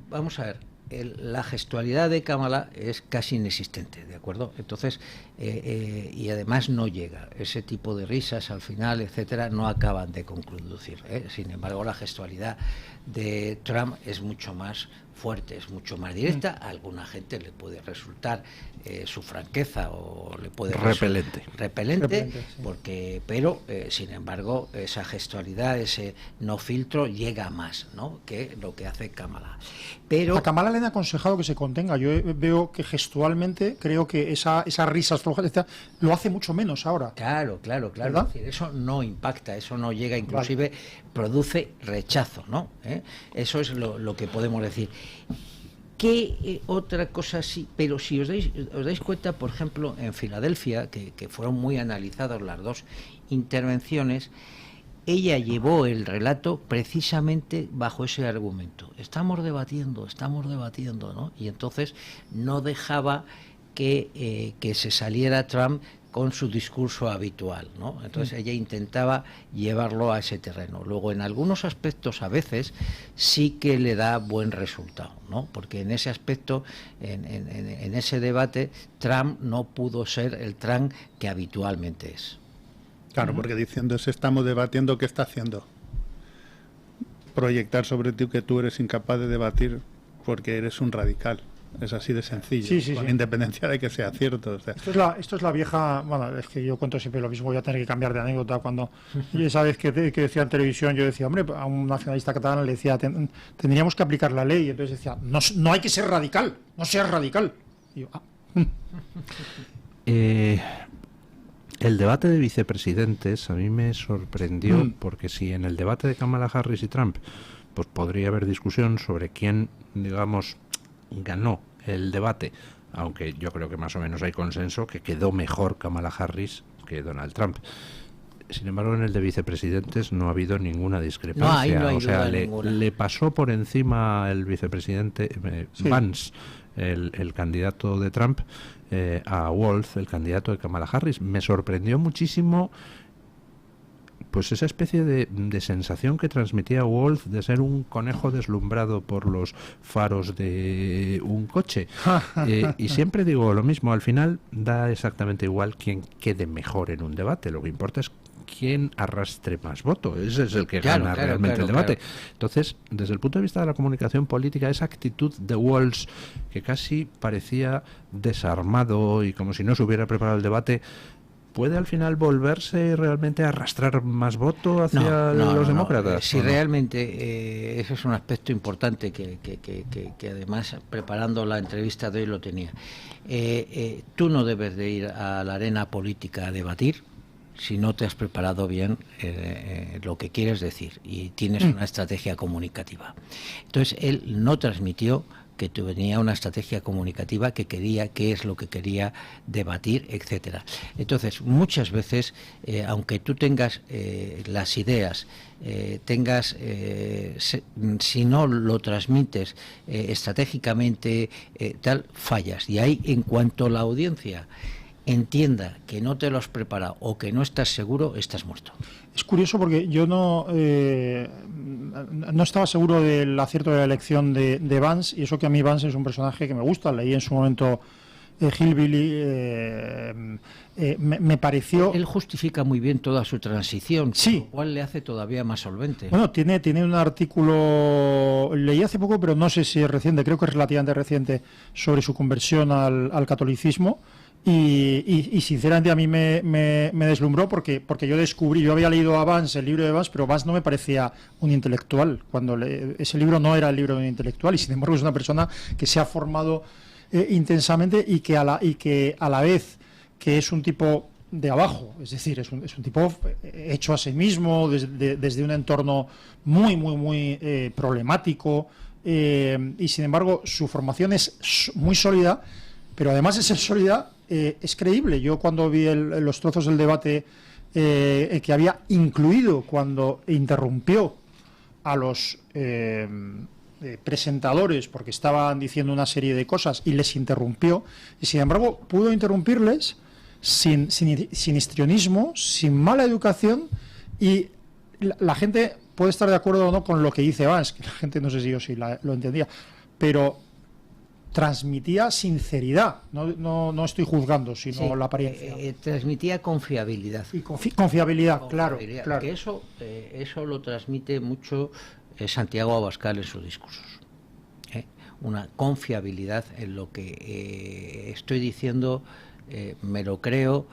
vamos a ver, la gestualidad de Kamala es casi inexistente, ¿de acuerdo? Entonces, y además no llega, ese tipo de risas al final, etcétera, no acaban de conducir, ¿eh? Sin embargo, la gestualidad de Trump es mucho más fuerte, es mucho más directa. A alguna gente le puede resultar su franqueza o le puede repelente, porque pero sin embargo esa gestualidad, ese no filtro llega más, ¿no?, que lo que hace Kamala. Pero a Kamala le han aconsejado que se contenga. Yo veo que gestualmente creo que esas risas flojas lo hace mucho menos ahora. Claro. Es decir, eso no impacta, eso no llega, inclusive produce rechazo, ¿no? Eso es lo que podemos decir. ¿Qué otra cosa sí? Pero si os dais cuenta, por ejemplo, en Filadelfia, que fueron muy analizadas las dos intervenciones, ella llevó el relato precisamente bajo ese argumento. Estamos debatiendo, ¿no? Y entonces no dejaba que se saliera Trump con su discurso habitual, ¿no? Entonces ella intentaba llevarlo a ese terreno. Luego, en algunos aspectos, a veces, sí que le da buen resultado, ¿no? Porque en ese aspecto, en ese debate, Trump no pudo ser el Trump que habitualmente es. Claro, porque diciendo eso estamos debatiendo, ¿qué está haciendo? Proyectar sobre ti que tú eres incapaz de debatir porque eres un radical. Es así de sencillo, con independencia de que sea cierto. O sea. Esto es la vieja... Bueno, es que yo cuento siempre lo mismo, voy a tener que cambiar de anécdota. Cuando esa vez que decía en televisión, yo decía, hombre, a un nacionalista catalán le decía, tendríamos que aplicar la ley. Y entonces decía, no hay que ser radical, no seas radical. Y yo, El debate de vicepresidentes a mí me sorprendió, porque si en el debate de Kamala Harris y Trump pues podría haber discusión sobre quién, digamos, ganó el debate, aunque yo creo que más o menos hay consenso que quedó mejor Kamala Harris que Donald Trump. Sin embargo, en el de vicepresidentes no ha habido ninguna discrepancia. No hay o sea, ninguna. le pasó por encima el vicepresidente Vance, el candidato de Trump, a Wolf, el candidato de Kamala Harris. Me sorprendió muchísimo pues esa especie de sensación que transmitía Wolf de ser un conejo deslumbrado por los faros de un coche. Y siempre digo lo mismo, al final da exactamente igual quién quede mejor en un debate. Lo que importa es quién arrastre más votos. Ese es el que gana realmente el debate. Entonces, desde el punto de vista de la comunicación política, esa actitud de Walsh, que casi parecía desarmado y como si no se hubiera preparado el debate, ¿puede al final volverse realmente a arrastrar más voto hacia los demócratas? Sí, realmente eso es un aspecto importante que además preparando la entrevista de hoy lo tenía. Tú no debes de ir a la arena política a debatir si no te has preparado bien lo que quieres decir y tienes una estrategia comunicativa. Entonces él no transmitió que tenía una estrategia comunicativa, que quería, qué es lo que quería debatir, etcétera. Entonces, muchas veces, aunque tú tengas las ideas, si no lo transmites estratégicamente, tal, fallas. Y ahí, en cuanto la audiencia entienda que no te lo has preparado o que no estás seguro, estás muerto. Es curioso porque yo no estaba seguro del acierto de la elección de Vance, y eso que a mí Vance es un personaje que me gusta. Leí en su momento Hillbilly, me pareció... Él justifica muy bien toda su transición, sí, lo cual le hace todavía más solvente. Bueno, tiene un artículo, leí hace poco, pero no sé si es reciente, creo que es relativamente reciente, sobre su conversión al catolicismo. Y sinceramente a mí me deslumbró porque yo había leído a Vance, el libro de Vance, pero Vance no me parecía un intelectual. Ese libro no era el libro de un intelectual, y sin embargo es una persona que se ha formado intensamente y que a la vez que es un tipo de abajo, es decir, es un tipo hecho a sí mismo desde un entorno muy, muy, muy problemático, y sin embargo su formación es muy sólida, pero además de ser sólida, es creíble. Yo cuando vi los trozos del debate que había incluido cuando interrumpió a los presentadores porque estaban diciendo una serie de cosas y les interrumpió, y sin embargo pudo interrumpirles sin histrionismo, sin mala educación, y la gente puede estar de acuerdo o no con lo que dice Vance, que la gente no sé si yo sí lo entendía, pero transmitía sinceridad, no estoy juzgando, sino la apariencia. Transmitía confiabilidad. Y confiabilidad, claro. Que eso lo transmite mucho Santiago Abascal en sus discursos. una confiabilidad en lo que estoy diciendo, me lo creo,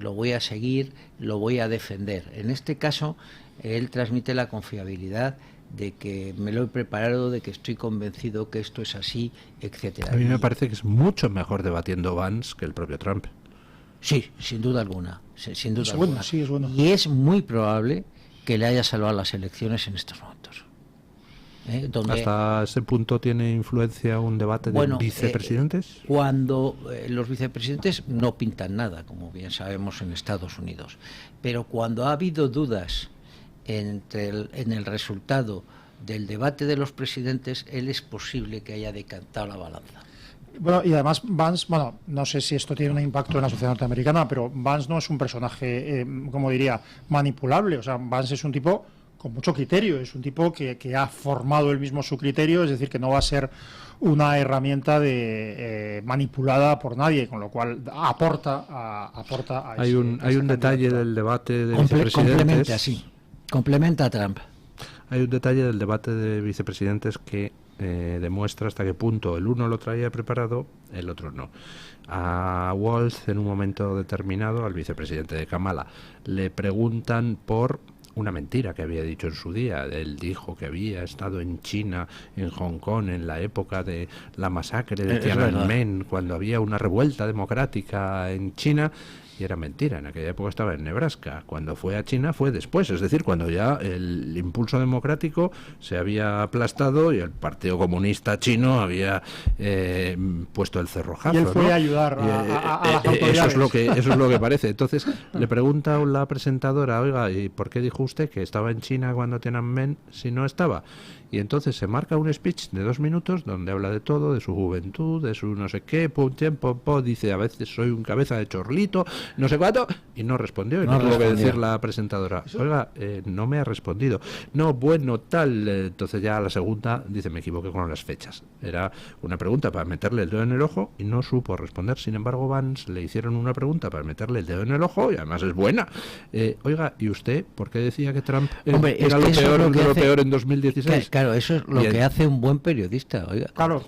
lo voy a seguir, lo voy a defender. En este caso, él transmite la confiabilidad de que me lo he preparado, de que estoy convencido que esto es así, etcétera. A mí me parece que es mucho mejor debatiendo Vance que el propio Trump. Sí, sin duda alguna. Sin duda Es bueno, alguna. sí, es bueno. Y es muy probable que le haya salvado las elecciones en estos momentos. Donde, ¿Hasta ese punto tiene influencia un debate de vicepresidentes? Cuando los vicepresidentes no pintan nada, como bien sabemos en Estados Unidos. Pero cuando ha habido dudas en el resultado del debate de los presidentes, él es posible que haya decantado la balanza. Bueno, y además Vance, bueno, no sé si esto tiene un impacto en la sociedad norteamericana, pero Vance no es un personaje, como diría, manipulable. O sea, Vance es un tipo con mucho criterio, es un tipo que ha formado él mismo su criterio, es decir, que no va a ser una herramienta manipulada por nadie, con lo cual aporta a hay un detalle del debate de vicepresidentes. Complementa a Trump. Hay un detalle del debate de vicepresidentes que demuestra hasta qué punto el uno lo traía preparado, el otro no. A Walz, en un momento determinado, al vicepresidente de Kamala, le preguntan por una mentira que había dicho en su día. Él dijo que había estado en China, en Hong Kong, en la época de la masacre de Tiananmen, cuando había una revuelta democrática en China. Y era mentira, en aquella época estaba en Nebraska. Cuando fue a China fue después, es decir, cuando ya el impulso democrático se había aplastado y el Partido Comunista Chino había puesto el cerrojazo. Y él fue, ¿no? a ayudar a las autoridades. Eso es lo que parece. Entonces le pregunta a la presentadora, oiga, ¿y por qué dijo usted que estaba en China cuando Tiananmen si no estaba? Y entonces se marca un speech de 2 minutos donde habla de todo, de su juventud, de su no sé qué, dice a veces soy un cabeza de chorlito, no sé cuánto, y no respondió. Y no tuvo que decir la presentadora, oiga, no me ha respondido. No, bueno, tal. Entonces ya a la segunda dice, me equivoqué con las fechas. Era una pregunta para meterle el dedo en el ojo y no supo responder. Sin embargo, Vance le hicieron una pregunta para meterle el dedo en el ojo y además es buena. Oiga, ¿y usted por qué decía que Trump era lo peor en 2016? Claro, eso es lo que hace un buen periodista. Oiga, claro.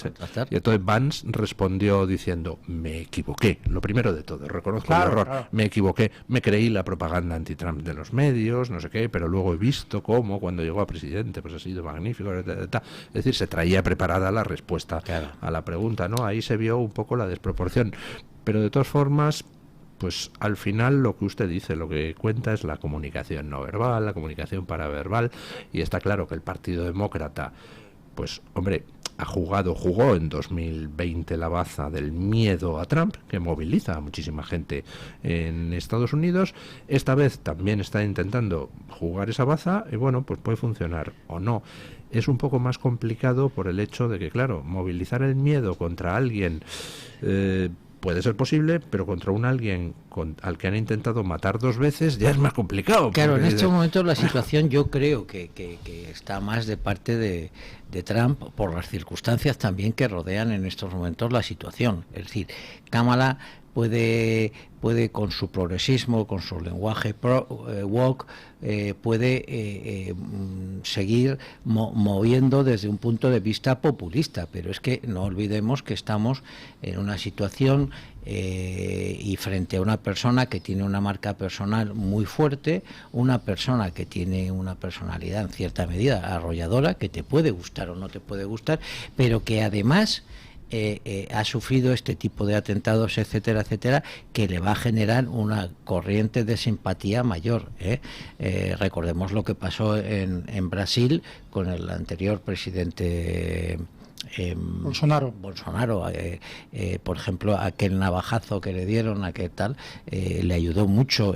Y entonces Vance respondió diciendo, me equivoqué, lo primero de todo, reconozco el error, me equivoqué, me creí la propaganda anti-Trump de los medios, no sé qué, pero luego he visto cómo cuando llegó a presidente pues ha sido magnífico, es decir, se traía preparada la respuesta a la pregunta, ¿no? Ahí se vio un poco la desproporción, pero de todas formas, pues al final lo que usted dice, lo que cuenta es la comunicación no verbal, la comunicación paraverbal, y está claro que el Partido Demócrata, pues hombre, jugó en 2020 la baza del miedo a Trump, que moviliza a muchísima gente en Estados Unidos. Esta vez también está intentando jugar esa baza y bueno, pues puede funcionar o no. Es un poco más complicado por el hecho de que, claro, movilizar el miedo contra alguien puede ser posible, pero contra alguien al que han intentado matar 2 veces ya es más complicado. Claro, en este momento la situación yo creo que está más de parte de Trump por las circunstancias también que rodean en estos momentos la situación. Es decir, Kamala puede con su progresismo, con su lenguaje woke, puede seguir moviendo desde un punto de vista populista, pero es que no olvidemos que estamos en una situación y frente a una persona que tiene una marca personal muy fuerte, una persona que tiene una personalidad en cierta medida arrolladora, que te puede gustar o no te puede gustar, pero que además ha sufrido este tipo de atentados, etcétera, etcétera, que le va a generar una corriente de simpatía mayor. Recordemos lo que pasó en Brasil con el anterior presidente Bolsonaro, por ejemplo, aquel navajazo que le dieron, aquel tal, le ayudó mucho,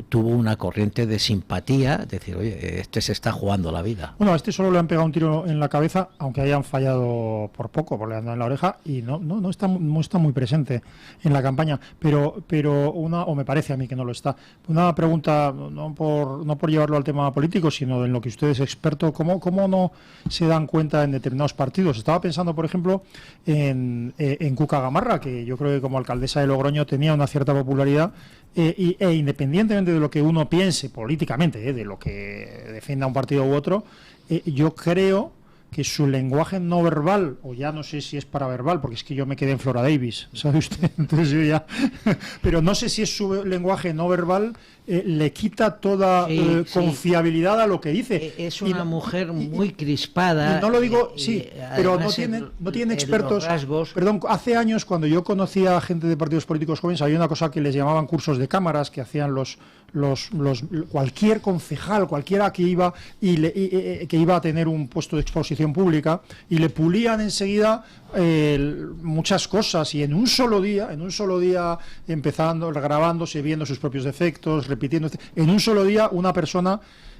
tuvo una corriente de simpatía, decir, oye, este se está jugando la vida. Bueno, a este solo le han pegado un tiro en la cabeza, aunque hayan fallado por poco, porque le han dado en la oreja, y no está muy presente en la campaña, pero o me parece a mí que no lo está. Una pregunta, no por llevarlo al tema político, sino en lo que usted es experto, ¿cómo no se dan cuenta en determinados partidos? Estaba pensando, por ejemplo, en Cuca Gamarra, que yo creo que como alcaldesa de Logroño tenía una cierta popularidad, e independientemente de lo que uno piense políticamente, de lo que defienda un partido u otro, yo creo que su lenguaje no verbal, o ya no sé si es paraverbal, porque es que yo me quedé en Flora Davis, ¿sabe usted? Entonces yo ya... Pero no sé si es su lenguaje no verbal, le quita toda confiabilidad a lo que dice. Es una mujer muy crispada. Y no lo digo, pero no tienen expertos. Perdón, hace años, cuando yo conocía a gente de partidos políticos jóvenes, había una cosa que les llamaban cursos de cámaras, que hacían cualquier concejal, cualquiera que iba que iba a tener un puesto de exposición pública, y le pulían enseguida muchas cosas, y en un solo día empezando, grabándose, viendo sus propios defectos, repitiendo, en un solo día una persona,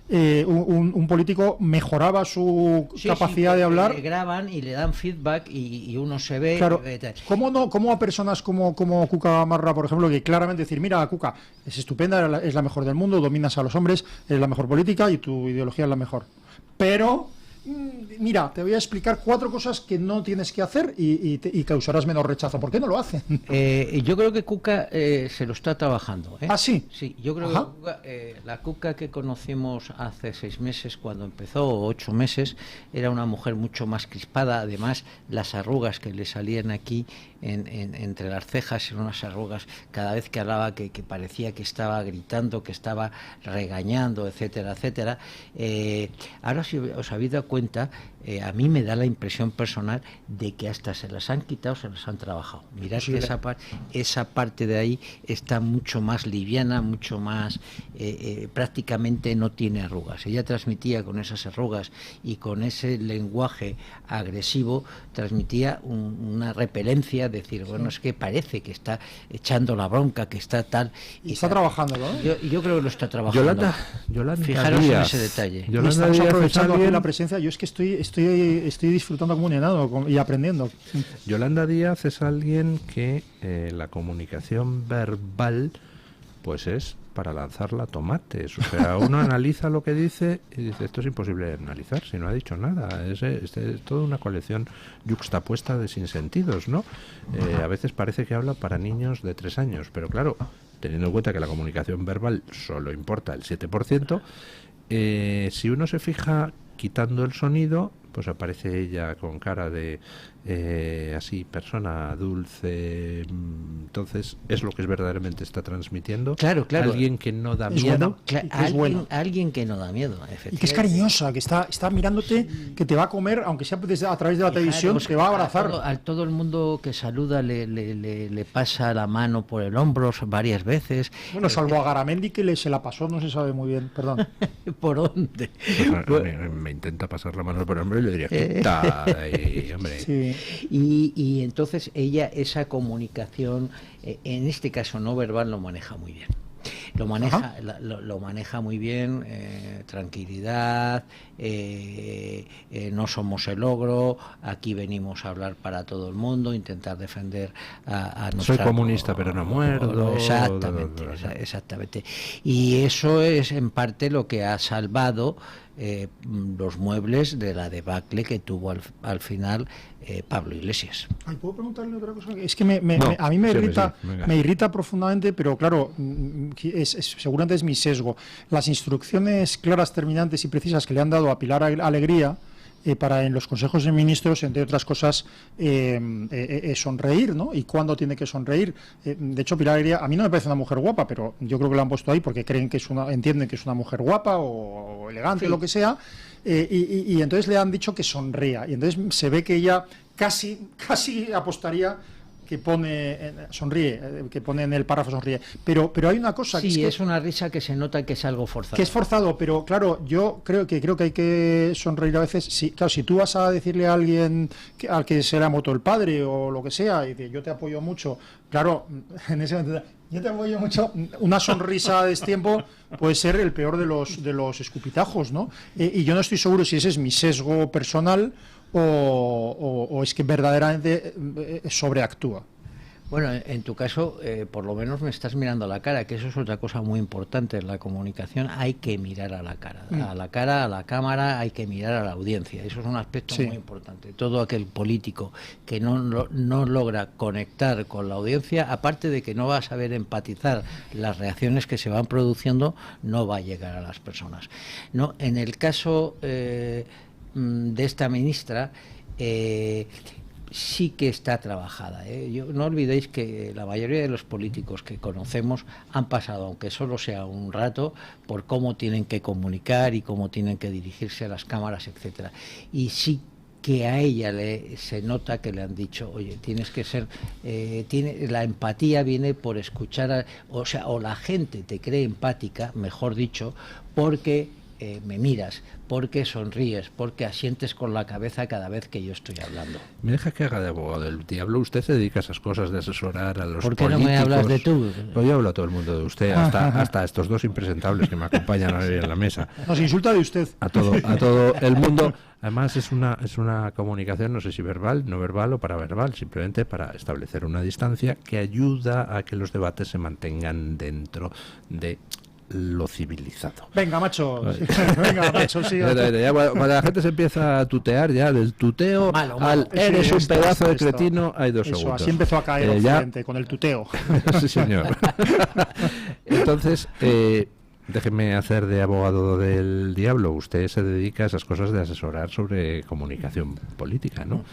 un político mejoraba su capacidad de hablar. Le graban y le dan feedback y uno se ve. Claro, ¿cómo a personas como Cuca Gamarra, por ejemplo, que claramente decir, mira, Cuca, es estupenda, es la mejor del mundo, dominas a los hombres, es la mejor política y tu ideología es la mejor, pero mira, te voy a explicar 4 cosas que no tienes que hacer y causarás menos rechazo? ¿Por qué no lo hacen? Yo creo que Cuca se lo está trabajando. ¿Ah, sí? Sí, yo creo que la Cuca que conocimos hace 6 meses, cuando empezó, o 8 meses, era una mujer mucho más crispada. Además, las arrugas que le salían aquí entre las cejas eran unas arrugas, cada vez que hablaba, que parecía que estaba gritando, que estaba regañando, etcétera, etcétera. Ahora, si os habéis dado cuenta, a mí me da la impresión personal de que hasta se las han quitado, se las han trabajado. Mirad que esa parte de ahí está mucho más liviana, mucho más, prácticamente no tiene arrugas. Ella transmitía con esas arrugas y con ese lenguaje agresivo, transmitía una repelencia, decir, bueno, es que parece que está echando la bronca, que está tal. Y está trabajando, ¿no? Yo creo que lo está trabajando. Yolanda Fijaros en Díaz. ese detalle. Estamos aprovechando aquí la presencia. Yo es que estoy disfrutando como un enano y aprendiendo. Yolanda Díaz es alguien que la comunicación verbal pues es para lanzarla tomates. O sea, uno analiza lo que dice y dice, esto es imposible de analizar si no ha dicho nada. Es toda una colección yuxtapuesta de sinsentidos, ¿no? A veces parece que habla para niños de 3 años, pero claro, teniendo en cuenta que la comunicación verbal solo importa el 7%, si uno se fija quitando el sonido, pues aparece ella con cara de así, persona dulce. Entonces es lo que verdaderamente está transmitiendo. Claro. Alguien que no da miedo. Alguien que no da miedo, efectivamente. Y que es cariñosa, que está mirándote, que te va a comer, aunque sea a través de la televisión, te va a abrazar. A todo el mundo que saluda le pasa la mano por el hombro varias veces. Bueno, salvo a Garamendi, que se la pasó, no se sabe muy bien, perdón. ¿Por dónde? Me intenta pasar la mano por el hombro y le diría, quita, hombre. Sí. Y entonces ella, esa comunicación, en este caso no verbal, lo maneja muy bien. Lo maneja muy bien, tranquilidad, no somos el ogro, aquí venimos a hablar para todo el mundo, intentar defender a nuestra... Soy comunista pero no muerdo. Exactamente. Y eso es en parte lo que ha salvado los muebles de la debacle que tuvo al final Pablo Iglesias. ¿Puedo preguntarle otra cosa? Es que a mí me irrita profundamente, pero claro, seguramente es mi sesgo. Las instrucciones claras, terminantes y precisas que le han dado a Pilar Alegría para en los consejos de ministros, entre otras cosas, sonreír, ¿no? Y cuándo tiene que sonreír. De hecho, Pilar Alegría, a mí no me parece una mujer guapa, pero yo creo que la han puesto ahí porque entienden que es una mujer guapa o elegante, o lo que sea, y entonces le han dicho que sonría, y entonces se ve que ella casi apostaría que pone en el párrafo sonríe, pero hay una cosa que es una risa que se nota que es algo forzado. Que es forzado, pero claro, yo creo que hay que sonreír a veces. Si tú vas a decirle a alguien al que se le ha muerto el padre o lo que sea, y dice, yo te apoyo mucho, claro, en ese momento, yo te apoyo mucho, una sonrisa a destiempo puede ser el peor de los escupitajos, ¿no? Y yo no estoy seguro si ese es mi sesgo personal o es que verdaderamente sobreactúa. Bueno, en tu caso, por lo menos me estás mirando a la cara, que eso es otra cosa muy importante en la comunicación. Hay que mirar a la cara, a la cámara, hay que mirar a la audiencia. Eso es un aspecto muy importante. Todo aquel político que no logra conectar con la audiencia, aparte de que no va a saber empatizar las reacciones que se van produciendo, no va a llegar a las personas. No, en el caso de esta ministra sí que está trabajada. No olvidéis que la mayoría de los políticos que conocemos han pasado, aunque solo sea un rato, por cómo tienen que comunicar y cómo tienen que dirigirse a las cámaras, etcétera. Y sí que a ella se nota que le han dicho, oye, tienes que ser, la empatía viene por escuchar, o la gente te cree empática, mejor dicho, porque me miras, porque sonríes, porque asientes con la cabeza cada vez que yo estoy hablando. Me deja que haga de abogado del diablo. Usted se dedica a esas cosas de asesorar a los políticos. ¿Por qué no me hablas de tú? Pues yo hablo a todo el mundo de usted, hasta estos dos impresentables que me acompañan hoy en la mesa. Nos insulta de usted. A todo el mundo. Además es una comunicación, no sé si verbal, no verbal o paraverbal, simplemente para establecer una distancia que ayuda a que los debates se mantengan dentro de lo civilizado. Venga, macho. Venga, macho, sí. Ya, cuando la gente se empieza a tutear, ya del tuteo al eres un pedazo de cretino, hay 2 segundos. Así empezó a caer Occidente, con el tuteo. Sí, señor. Entonces, déjeme hacer de abogado del diablo. Usted se dedica a esas cosas de asesorar sobre comunicación política, ¿no?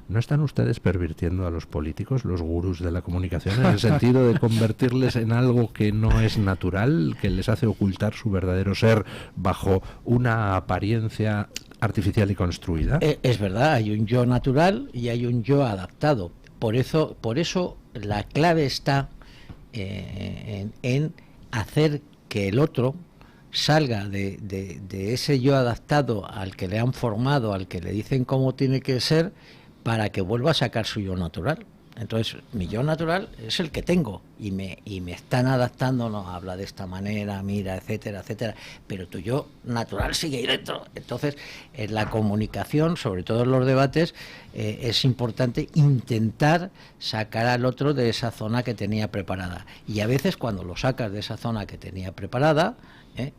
¿No están ustedes pervirtiendo a los políticos, los gurús de la comunicación, en el sentido de convertirles en algo que no es natural, que les hace ocultar su verdadero ser bajo una apariencia artificial y construida? Es verdad, hay un yo natural y hay un yo adaptado. Por eso la clave está en hacer que el otro salga de ese yo adaptado al que le han formado, al que le dicen cómo tiene que ser, para que vuelva a sacar su yo natural. Entonces, mi yo natural es el que tengo y me están adaptando, no, habla de esta manera, mira, etcétera, etcétera, pero tu yo natural sigue ahí dentro. Entonces, en la comunicación, sobre todo en los debates, es importante intentar sacar al otro de esa zona que tenía preparada. Y a veces cuando lo sacas de esa zona que tenía preparada,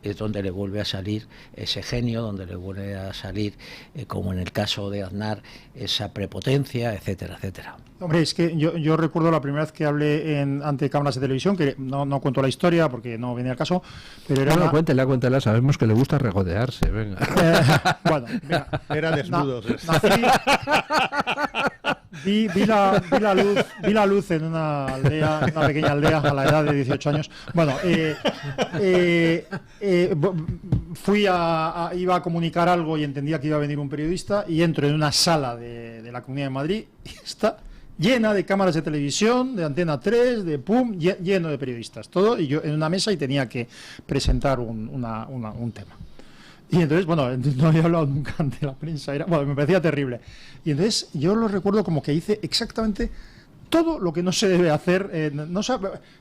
es donde le vuelve a salir ese genio, donde le vuelve a salir, como en el caso de Aznar, esa prepotencia, etcétera, etcétera. Hombre, es que yo recuerdo la primera vez que hablé ante cámaras de televisión, que no cuento la historia porque no venía al caso, pero era cuéntela, sabemos que le gusta regodearse, venga. Bueno, mira, era desnudos. Vi la luz en una pequeña aldea a la edad de 18 años. Bueno, iba a comunicar algo y entendía que iba a venir un periodista y entro en una sala de la Comunidad de Madrid y está llena de cámaras de televisión, de Antena 3, de PUM, lleno de periodistas, todo, y yo en una mesa y tenía que presentar un tema. Y entonces, bueno, no había hablado nunca ante la prensa, me parecía terrible. Y entonces yo lo recuerdo como que hice exactamente todo lo que no se debe hacer.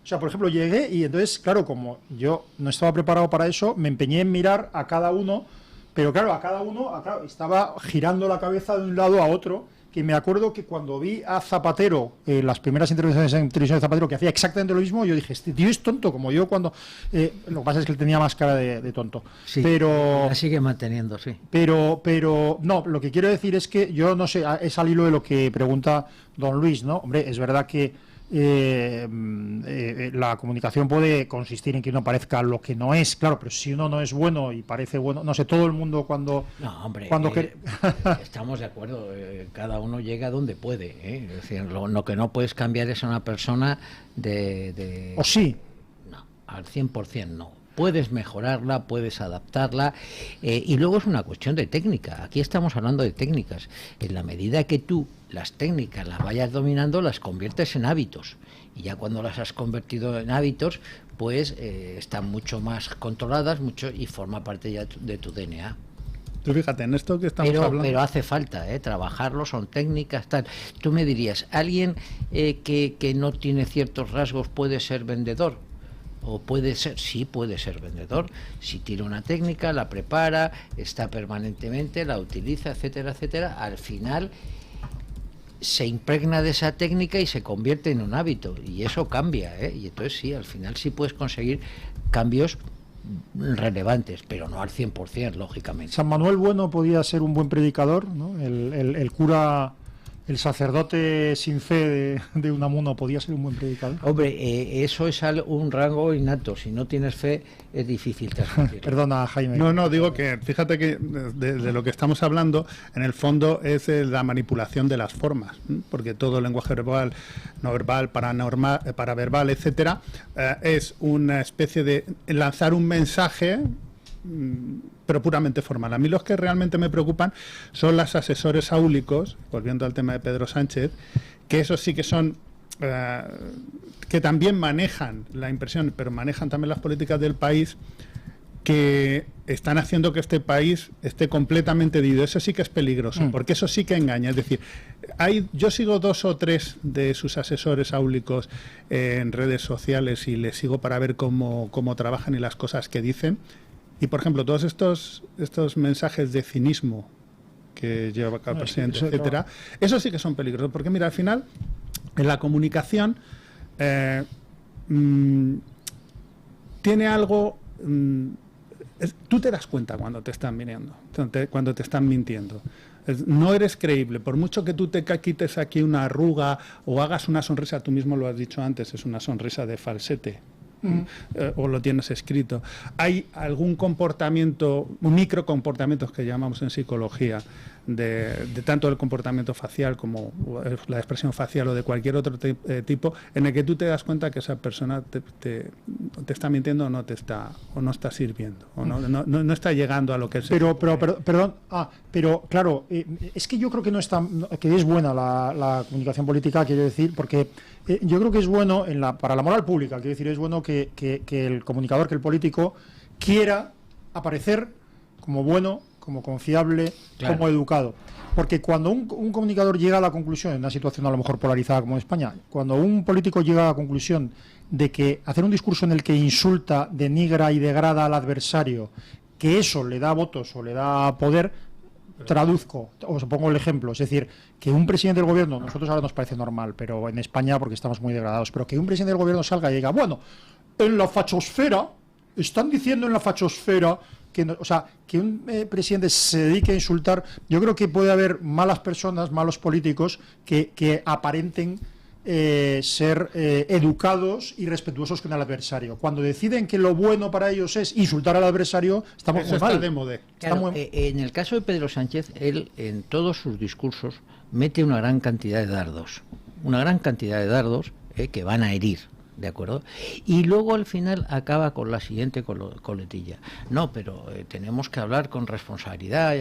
Por ejemplo, llegué y entonces, claro, como yo no estaba preparado para eso, me empeñé en mirar a cada uno, pero claro, a cada uno estaba girando la cabeza de un lado a otro. Y me acuerdo que cuando vi a Zapatero, las primeras intervenciones en televisión de Zapatero, que hacía exactamente lo mismo, yo dije, este tío es tonto, como yo cuando... lo que pasa es que él tenía más cara de tonto. Sí, pero la sigue manteniendo, sí. Pero no, lo que quiero decir es que yo no sé, es al hilo de lo que pregunta don Luis, ¿no? Hombre, es verdad que la comunicación puede consistir en que uno parezca lo que no es, claro, pero si uno no es bueno y parece bueno, no sé, todo el mundo cuando... No, hombre, estamos de acuerdo, cada uno llega donde puede, Es decir, lo que no puedes cambiar es a una persona de... ¿O sí? No, al 100% no. Puedes mejorarla, puedes adaptarla, y luego es una cuestión de técnica. Aquí estamos hablando de técnicas. En la medida que tú las técnicas las vayas dominando, las conviertes en hábitos. Y ya cuando las has convertido en hábitos, pues están mucho más controladas y forma parte ya de tu DNA. Tú fíjate, en esto que estamos hablando... Pero hace falta trabajarlo, son técnicas, tal. Tú me dirías, ¿alguien que no tiene ciertos rasgos puede ser vendedor? O puede ser, sí puede ser vendedor, si tiene una técnica, la prepara, está permanentemente, la utiliza, etcétera, etcétera, al final se impregna de esa técnica y se convierte en un hábito, y eso cambia, y entonces sí, al final sí puedes conseguir cambios relevantes, pero no al 100%, lógicamente. San Manuel Bueno podía ser un buen predicador, ¿no? El cura el sacerdote sin fe de Unamuno podía ser un buen predicador. Hombre, eso es un rango innato. Si no tienes fe, es difícil transmitirlo. Perdona, Jaime. No, digo que fíjate que de lo que estamos hablando, en el fondo es la manipulación de las formas, porque todo lenguaje verbal, no verbal, paraverbal, etcétera, es una especie de lanzar un mensaje, pero puramente formal. A mí los que realmente me preocupan son los asesores áulicos, volviendo al tema de Pedro Sánchez, que esos sí que son que también manejan la impresión, pero manejan también las políticas del país, que están haciendo que este país esté completamente dividido. Eso sí que es peligroso, porque eso sí que engaña. Es decir, yo sigo 2 o 3 de sus asesores áulicos en redes sociales y les sigo para ver cómo trabajan y las cosas que dicen. Y, por ejemplo, todos estos mensajes de cinismo que lleva el presidente, etcétera, eso sí que son peligrosos, porque mira, al final, en la comunicación tiene algo... tú te das cuenta cuando te están cuando te están mintiendo. No eres creíble, por mucho que tú te quites aquí una arruga o hagas una sonrisa, tú mismo lo has dicho antes, es una sonrisa de falsete. O lo tienes escrito. Hay algún comportamiento, microcomportamientos que llamamos en psicología, de tanto el comportamiento facial como la expresión facial o de cualquier otro tipo, en el que tú te das cuenta que esa persona te está mintiendo o no está sirviendo, o no está llegando a lo que es. Pero claro, es que yo creo que que es buena la comunicación política, quiero decir, porque yo creo que es bueno para la moral pública, quiero decir, es bueno que el comunicador, que el político quiera aparecer como bueno, como confiable, claro, como educado. Porque cuando un comunicador llega a la conclusión, en una situación a lo mejor polarizada como en España, cuando un político llega a la conclusión de que hacer un discurso en el que insulta, denigra y degrada al adversario, que eso le da votos o le da poder, traduzco, os pongo el ejemplo, es decir, que un presidente del gobierno, nosotros ahora nos parece normal, pero en España porque estamos muy degradados, pero que un presidente del gobierno salga y diga, bueno, en la fachosfera, están diciendo en la fachosfera que un presidente se dedique a insultar. Yo creo que puede haber malas personas, malos políticos que aparenten ser educados y respetuosos con el adversario. Cuando deciden que lo bueno para ellos es insultar al adversario, estamos muy mal. Claro, en el caso de Pedro Sánchez, él en todos sus discursos mete una gran cantidad de dardos, que van a herir. ¿De acuerdo? Y luego al final acaba con la siguiente coletilla. No, pero tenemos que hablar con responsabilidad,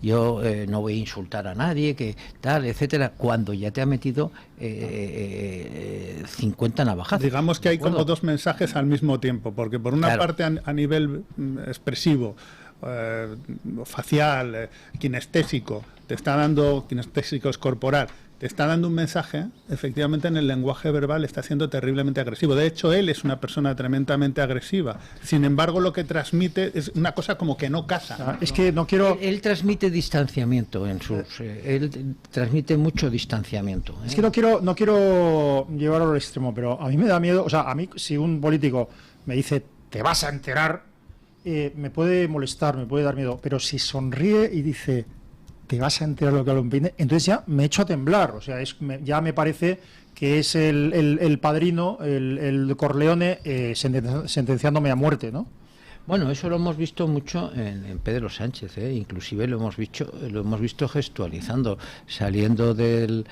yo no voy a insultar a nadie, que tal, etcétera, cuando ya te ha metido 50 navajazos. Digamos que hay como 2 mensajes al mismo tiempo, porque por una parte a nivel expresivo, facial, kinestésico, kinestésico es corporal, te está dando un mensaje, efectivamente en el lenguaje verbal está siendo terriblemente agresivo. De hecho, él es una persona tremendamente agresiva. Sin embargo, lo que transmite es una cosa como que no casa. Es que no quiero... Él transmite distanciamiento él transmite mucho distanciamiento. Es que no quiero llevarlo al extremo, pero a mí me da miedo, a mí si un político me dice, te vas a enterar, me puede molestar, me puede dar miedo, pero si sonríe y dice... te vas a enterar lo que hablo en Peine, entonces ya me echo a temblar, ya me parece que es el padrino, el Corleone, sentenciándome a muerte, ¿no? Bueno, eso lo hemos visto mucho en Pedro Sánchez, inclusive lo hemos visto gestualizando, saliendo del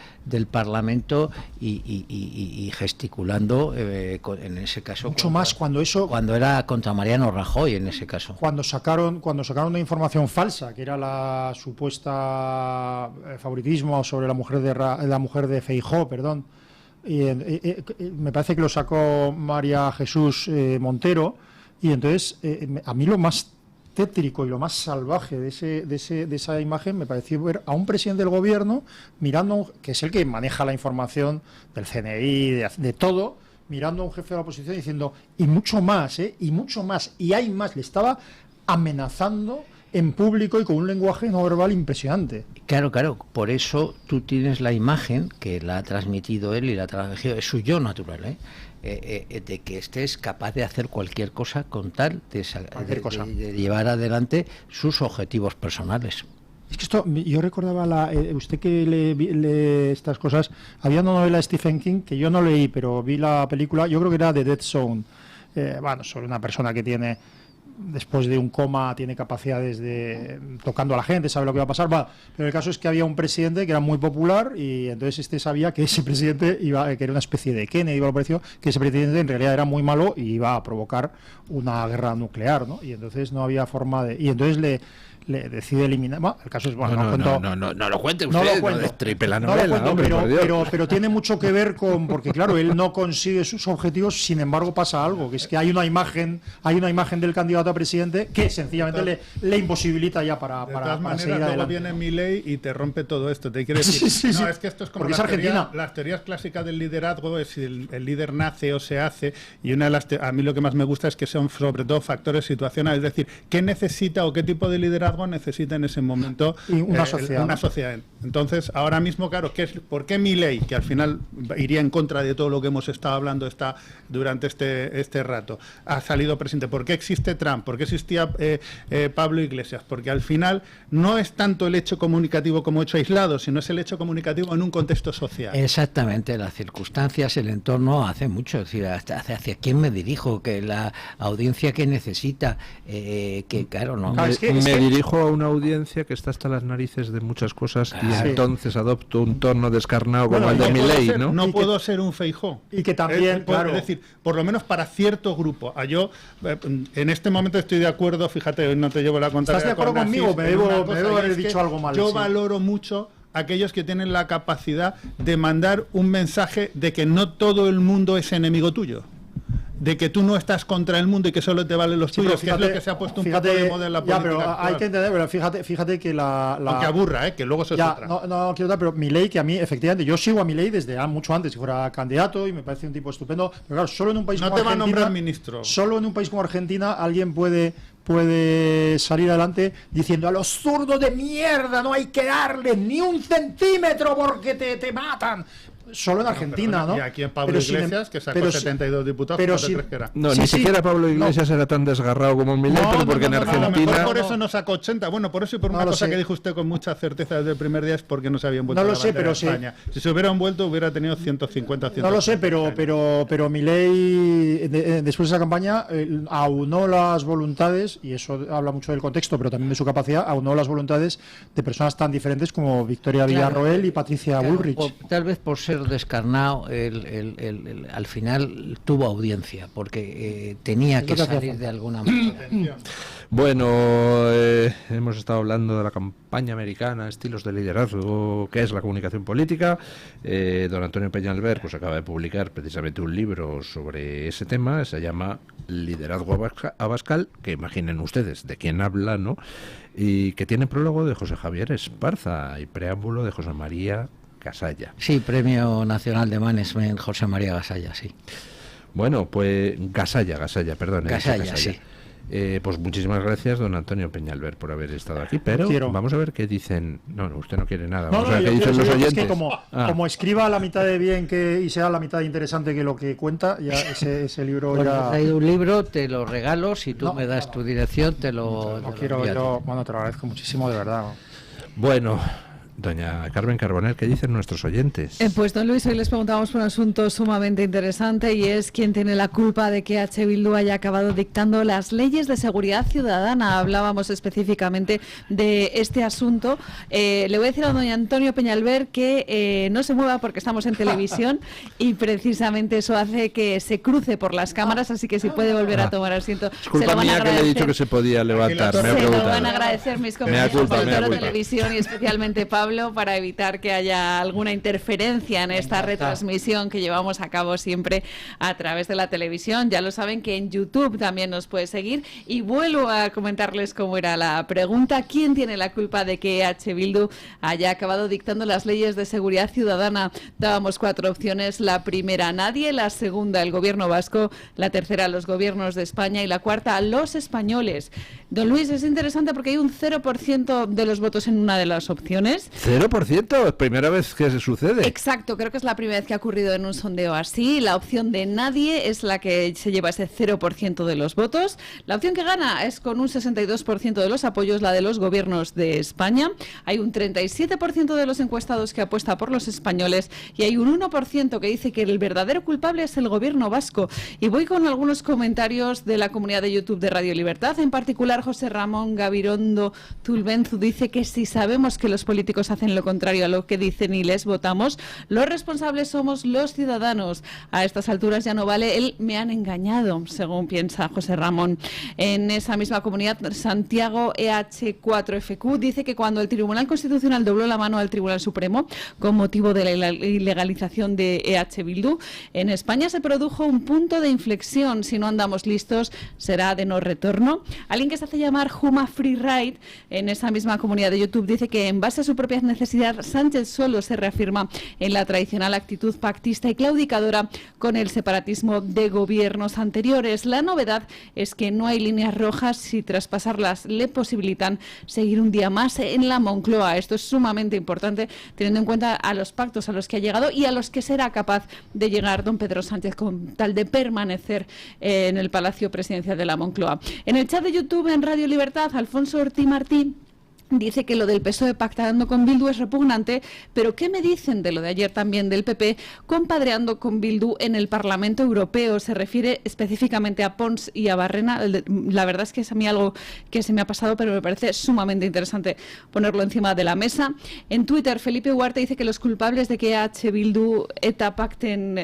Parlamento y gesticulando, en ese caso. Mucho más cuando era contra Mariano Rajoy, en ese caso. Cuando sacaron una información falsa, que era la supuesta favoritismo sobre la mujer de Feijóo, perdón. Me parece que lo sacó María Jesús Montero. Y entonces, a mí lo más tétrico y lo más salvaje de esa imagen me pareció ver a un presidente del gobierno mirando, que es el que maneja la información del CNI, de todo, mirando a un jefe de la oposición diciendo, y mucho más, y hay más. Le estaba amenazando en público y con un lenguaje no verbal impresionante. Claro, por eso tú tienes la imagen que la ha transmitido él y la ha transmitido, es su yo natural, de que estés capaz de hacer cualquier cosa con tal de llevar adelante sus objetivos personales. Es que esto, yo recordaba, usted que lee estas cosas, había una novela de Stephen King que yo no leí, pero vi la película, yo creo que era The Dead Zone, sobre una persona que tiene, después de un coma, tiene capacidades de tocando a la gente, sabe lo que va a pasar, pero el caso es que había un presidente que era muy popular y entonces sabía que ese presidente que era una especie de Kennedy, me pareció, que ese presidente en realidad era muy malo y iba a provocar una guerra nuclear, ¿no? Y entonces no había forma de... Y entonces le decide eliminar. Bueno, el caso es bueno. No lo cuente usted, no destripe la novela. No lo cuento, pero tiene mucho que ver con, porque claro, él no consigue sus objetivos, sin embargo pasa algo, que es que hay una imagen del candidato a presidente que sencillamente le imposibilita ya para de todas maneras, seguir adelante. luego viene Milei y te rompe todo esto. Te quiere decir, sí. Es que esto es como las teorías clásicas del liderazgo, es si el líder nace o se hace, y una de las a mí lo que más me gusta es que son sobre todo factores situacionales, es decir, qué necesita o qué tipo de liderazgo necesita en ese momento una sociedad. Entonces, ahora mismo, claro, ¿por qué Milei, que al final iría en contra de todo lo que hemos estado hablando durante este rato, ha salido presidente? ¿Por qué existe Trump? ¿Por qué existía Pablo Iglesias? Porque al final no es tanto el hecho comunicativo como hecho aislado, sino es el hecho comunicativo en un contexto social. Exactamente, las circunstancias, el entorno hace mucho, es decir, hacia quién me dirijo, que la audiencia que necesita, que claro, no. Me dirijo a una audiencia que está hasta las narices de muchas cosas y entonces adopto un tono descarnado como el de Milei, ¿no? No puedo ser un Feijóo. Y que también, claro. Es decir, por lo menos para cierto grupo. Yo en este momento estoy de acuerdo, fíjate, hoy no te llevo la contraria. ¿Estás de acuerdo conmigo? Me debo haber dicho algo mal. Yo valoro mucho aquellos que tienen la capacidad de mandar un mensaje de que no todo el mundo es enemigo tuyo, de que tú no estás contra el mundo y que solo te valen los tuyos, que es lo que se ha puesto un poco de moda en la política pero actual. Hay que entender, pero fíjate que aunque aburra, que luego eso es otra. No quiero dar, pero Milei, que a mí, efectivamente, yo sigo a Milei desde mucho antes, si fuera candidato, y me parece un tipo estupendo, pero claro, solo en un país como Argentina... No te va a nombrar ministro. Solo en un país como Argentina alguien puede salir adelante diciendo: a los zurdos de mierda no hay que darle ni un centímetro porque te matan. Solo en Argentina, ¿no? Y aquí en Pablo Iglesias, que sacó 72 diputados, ¿cuánto crees que era? No, ni siquiera Pablo Iglesias era tan desgarrado como Milei, pero porque en Argentina... por eso no sacó 80. Bueno, por eso y por una cosa que dijo usted con mucha certeza desde el primer día, es porque no se habían vuelto a la bandera de España. Si se hubieran vuelto, hubiera tenido 150, 150. No lo sé, pero Milei, después de esa campaña, aunó las voluntades, y eso habla mucho del contexto, pero también de su capacidad, aunó las voluntades de personas tan diferentes como Victoria Villarroel y Patricia Bullrich. Tal vez por ser descarnado, al final tuvo audiencia, porque tenía que salir de alguna manera. Bueno, hemos estado hablando de la campaña americana, estilos de liderazgo, qué es la comunicación política. Don Antonio Peñalver pues acaba de publicar precisamente un libro sobre ese tema, se llama Liderazgo Abascal, que imaginen ustedes de quién habla, ¿no? Y que tiene prólogo de José Javier Esparza y preámbulo de José María Gasalla. Sí, Premio Nacional de Management José María Gasalla, sí. Bueno, pues Gasalla, perdón. Gasalla, sí. Pues muchísimas gracias, don Antonio Peñalver, por haber estado aquí, pero vamos a ver qué dicen. No, usted no quiere nada. Vamos a ver qué dicen los oyentes. Es que como escriba la mitad de bien y sea la mitad de interesante que lo que cuenta, ya ese libro bueno, ya... He traído un libro, te lo regalo, si tú me das tu dirección, te lo... te lo agradezco muchísimo, de verdad. Bueno... Doña Carmen Carbonell, ¿qué dicen nuestros oyentes? Pues don Luis, hoy les preguntamos por un asunto sumamente interesante y es quién tiene la culpa de que H. Bildu haya acabado dictando las leyes de seguridad ciudadana. Hablábamos específicamente de este asunto. Le voy a decir a doña Antonio Peñalver que no se mueva porque estamos en televisión y precisamente eso hace que se cruce por las cámaras, así que si puede volver a tomar asiento. Disculpa mía que le he dicho que se podía levantar. Se lo van a agradecer mis compañeros de televisión y especialmente Pablo, para evitar que haya alguna interferencia en esta retransmisión que llevamos a cabo siempre a través de la televisión. Ya lo saben que en YouTube también nos puede seguir. Y vuelvo a comentarles cómo era la pregunta: ¿quién tiene la culpa de que H. Bildu haya acabado dictando las leyes de seguridad ciudadana? Dábamos 4 opciones: la primera, nadie; la segunda, el gobierno vasco; la tercera, los gobiernos de España; y la cuarta, los españoles. Don Luis, es interesante porque hay un 0% de los votos en una de las opciones. 0%, primera vez que se sucede. Exacto, creo que es la primera vez que ha ocurrido en un sondeo así. La opción de nadie es la que se lleva ese 0% de los votos. La opción que gana es con un 62% de los apoyos, la de los gobiernos de España. Hay un 37% de los encuestados que apuesta por los españoles y hay un 1% que dice que el verdadero culpable es el gobierno vasco. Y voy con algunos comentarios de la comunidad de YouTube de Radio Libertad. En particular, José Ramón Gabirondo Tulbenzu dice que si sabemos que los políticos hacen lo contrario a lo que dicen y les votamos, los responsables somos los ciudadanos. A estas alturas ya no vale el me han engañado, según piensa José Ramón. En esa misma comunidad, Santiago EH4FQ dice que cuando el Tribunal Constitucional dobló la mano al Tribunal Supremo con motivo de la ilegalización de EH Bildu, en España se produjo un punto de inflexión. Si no andamos listos, será de no retorno. Alguien que se hace llamar Juma Freeride, en esa misma comunidad de YouTube, dice que en base a su propia necesidad, Sánchez solo se reafirma en la tradicional actitud pactista y claudicadora con el separatismo de gobiernos anteriores. La novedad es que no hay líneas rojas si traspasarlas le posibilitan seguir un día más en la Moncloa. Esto es sumamente importante teniendo en cuenta a los pactos a los que ha llegado y a los que será capaz de llegar don Pedro Sánchez con tal de permanecer en el Palacio Presidencial de la Moncloa. En el chat de YouTube en Radio Libertad, Alfonso Ortí Martí dice que lo del PSOE pactando con Bildu es repugnante, pero ¿qué me dicen de lo de ayer también del PP compadreando con Bildu en el Parlamento Europeo? Se refiere específicamente a Pons y a Barrena. La verdad es que es a mí algo que se me ha pasado, pero me parece sumamente interesante ponerlo encima de la mesa. En Twitter, Felipe Huarte dice que los culpables de que EH Bildu ETA pacten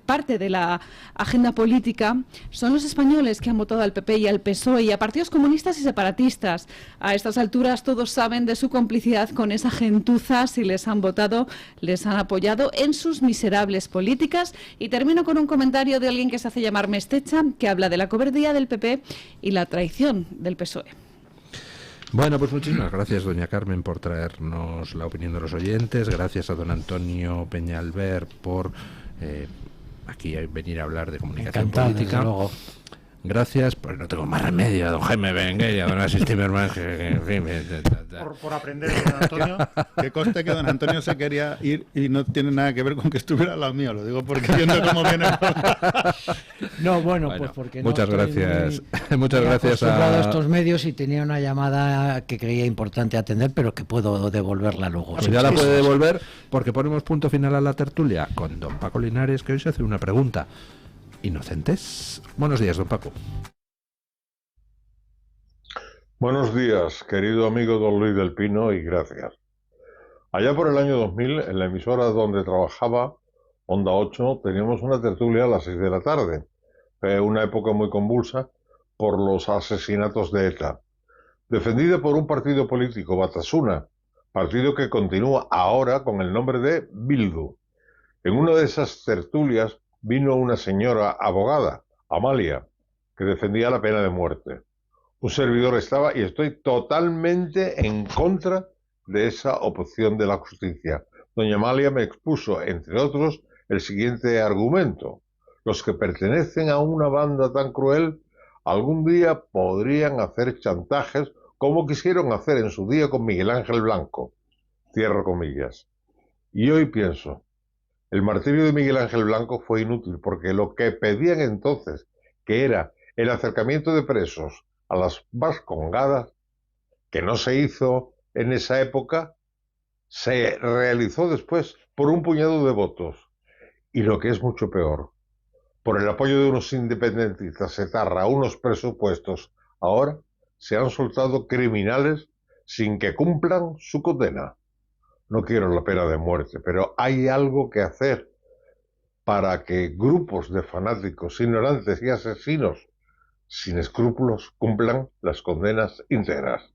parte de la agenda política son los españoles que han votado al PP y al PSOE y a partidos comunistas y separatistas. A estas alturas todos saben de su complicidad con esa gentuza. Si les han votado, les han apoyado en sus miserables políticas. Y termino con un comentario de alguien que se hace llamar Mestecha, que habla de la cobardía del PP y la traición del PSOE. Bueno, pues muchísimas gracias, doña Carmen, por traernos la opinión de los oyentes. Gracias a don Antonio Peñalver por aquí venir a hablar de comunicación política. Luego. Gracias, pues no tengo más remedio, a don Jaime Berenguer y a don Asís Timmermans, que en fin... Por aprender, don Antonio. Que conste que don Antonio se quería ir y no tiene nada que ver con que estuviera al lado mío, lo digo porque viendo cómo viene... No, bueno, pues porque muchas no gracias. Muchas gracias a estos medios y tenía una llamada que creía importante atender, pero que puedo devolverla luego. Pues ya la puede devolver porque ponemos punto final a la tertulia con don Paco Linares, que hoy se hace una pregunta. ¿Inocentes? Buenos días, don Paco. Buenos días, querido amigo don Luis del Pino, y gracias. Allá por el año 2000, en la emisora donde trabajaba, Onda 8, teníamos una tertulia a las 6 de la tarde. Fue una época muy convulsa por los asesinatos de ETA. Defendida por un partido político, Batasuna, partido que continúa ahora con el nombre de Bildu. En una de esas tertulias vino una señora abogada, Amalia, que defendía la pena de muerte. Un servidor estaba y estoy totalmente en contra de esa opción de la justicia. Doña Amalia me expuso, entre otros, el siguiente argumento. Los que pertenecen a una banda tan cruel algún día podrían hacer chantajes como quisieron hacer en su día con Miguel Ángel Blanco. Cierro comillas. Y hoy pienso, el martirio de Miguel Ángel Blanco fue inútil porque lo que pedían entonces, que era el acercamiento de presos a las vascongadas, que no se hizo en esa época, se realizó después por un puñado de votos. Y lo que es mucho peor, por el apoyo de unos independentistas etarra a unos presupuestos, ahora se han soltado criminales sin que cumplan su condena. No quiero la pena de muerte, pero hay algo que hacer para que grupos de fanáticos ignorantes y asesinos sin escrúpulos cumplan las condenas íntegras.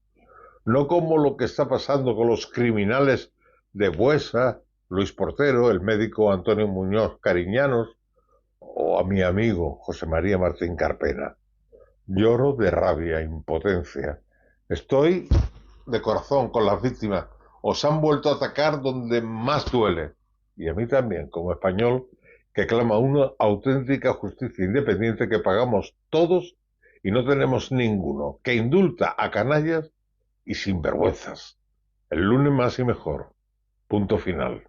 No como lo que está pasando con los criminales de Buesa, Luis Portero, el médico Antonio Muñoz Cariñanos o a mi amigo José María Martín Carpena. Lloro de rabia, impotencia. Estoy de corazón con las víctimas. Os han vuelto a atacar donde más duele. Y a mí también, como español, que clama una auténtica justicia independiente que pagamos todos y no tenemos ninguno, que indulta a canallas y sinvergüenzas. El lunes más y mejor. Punto final.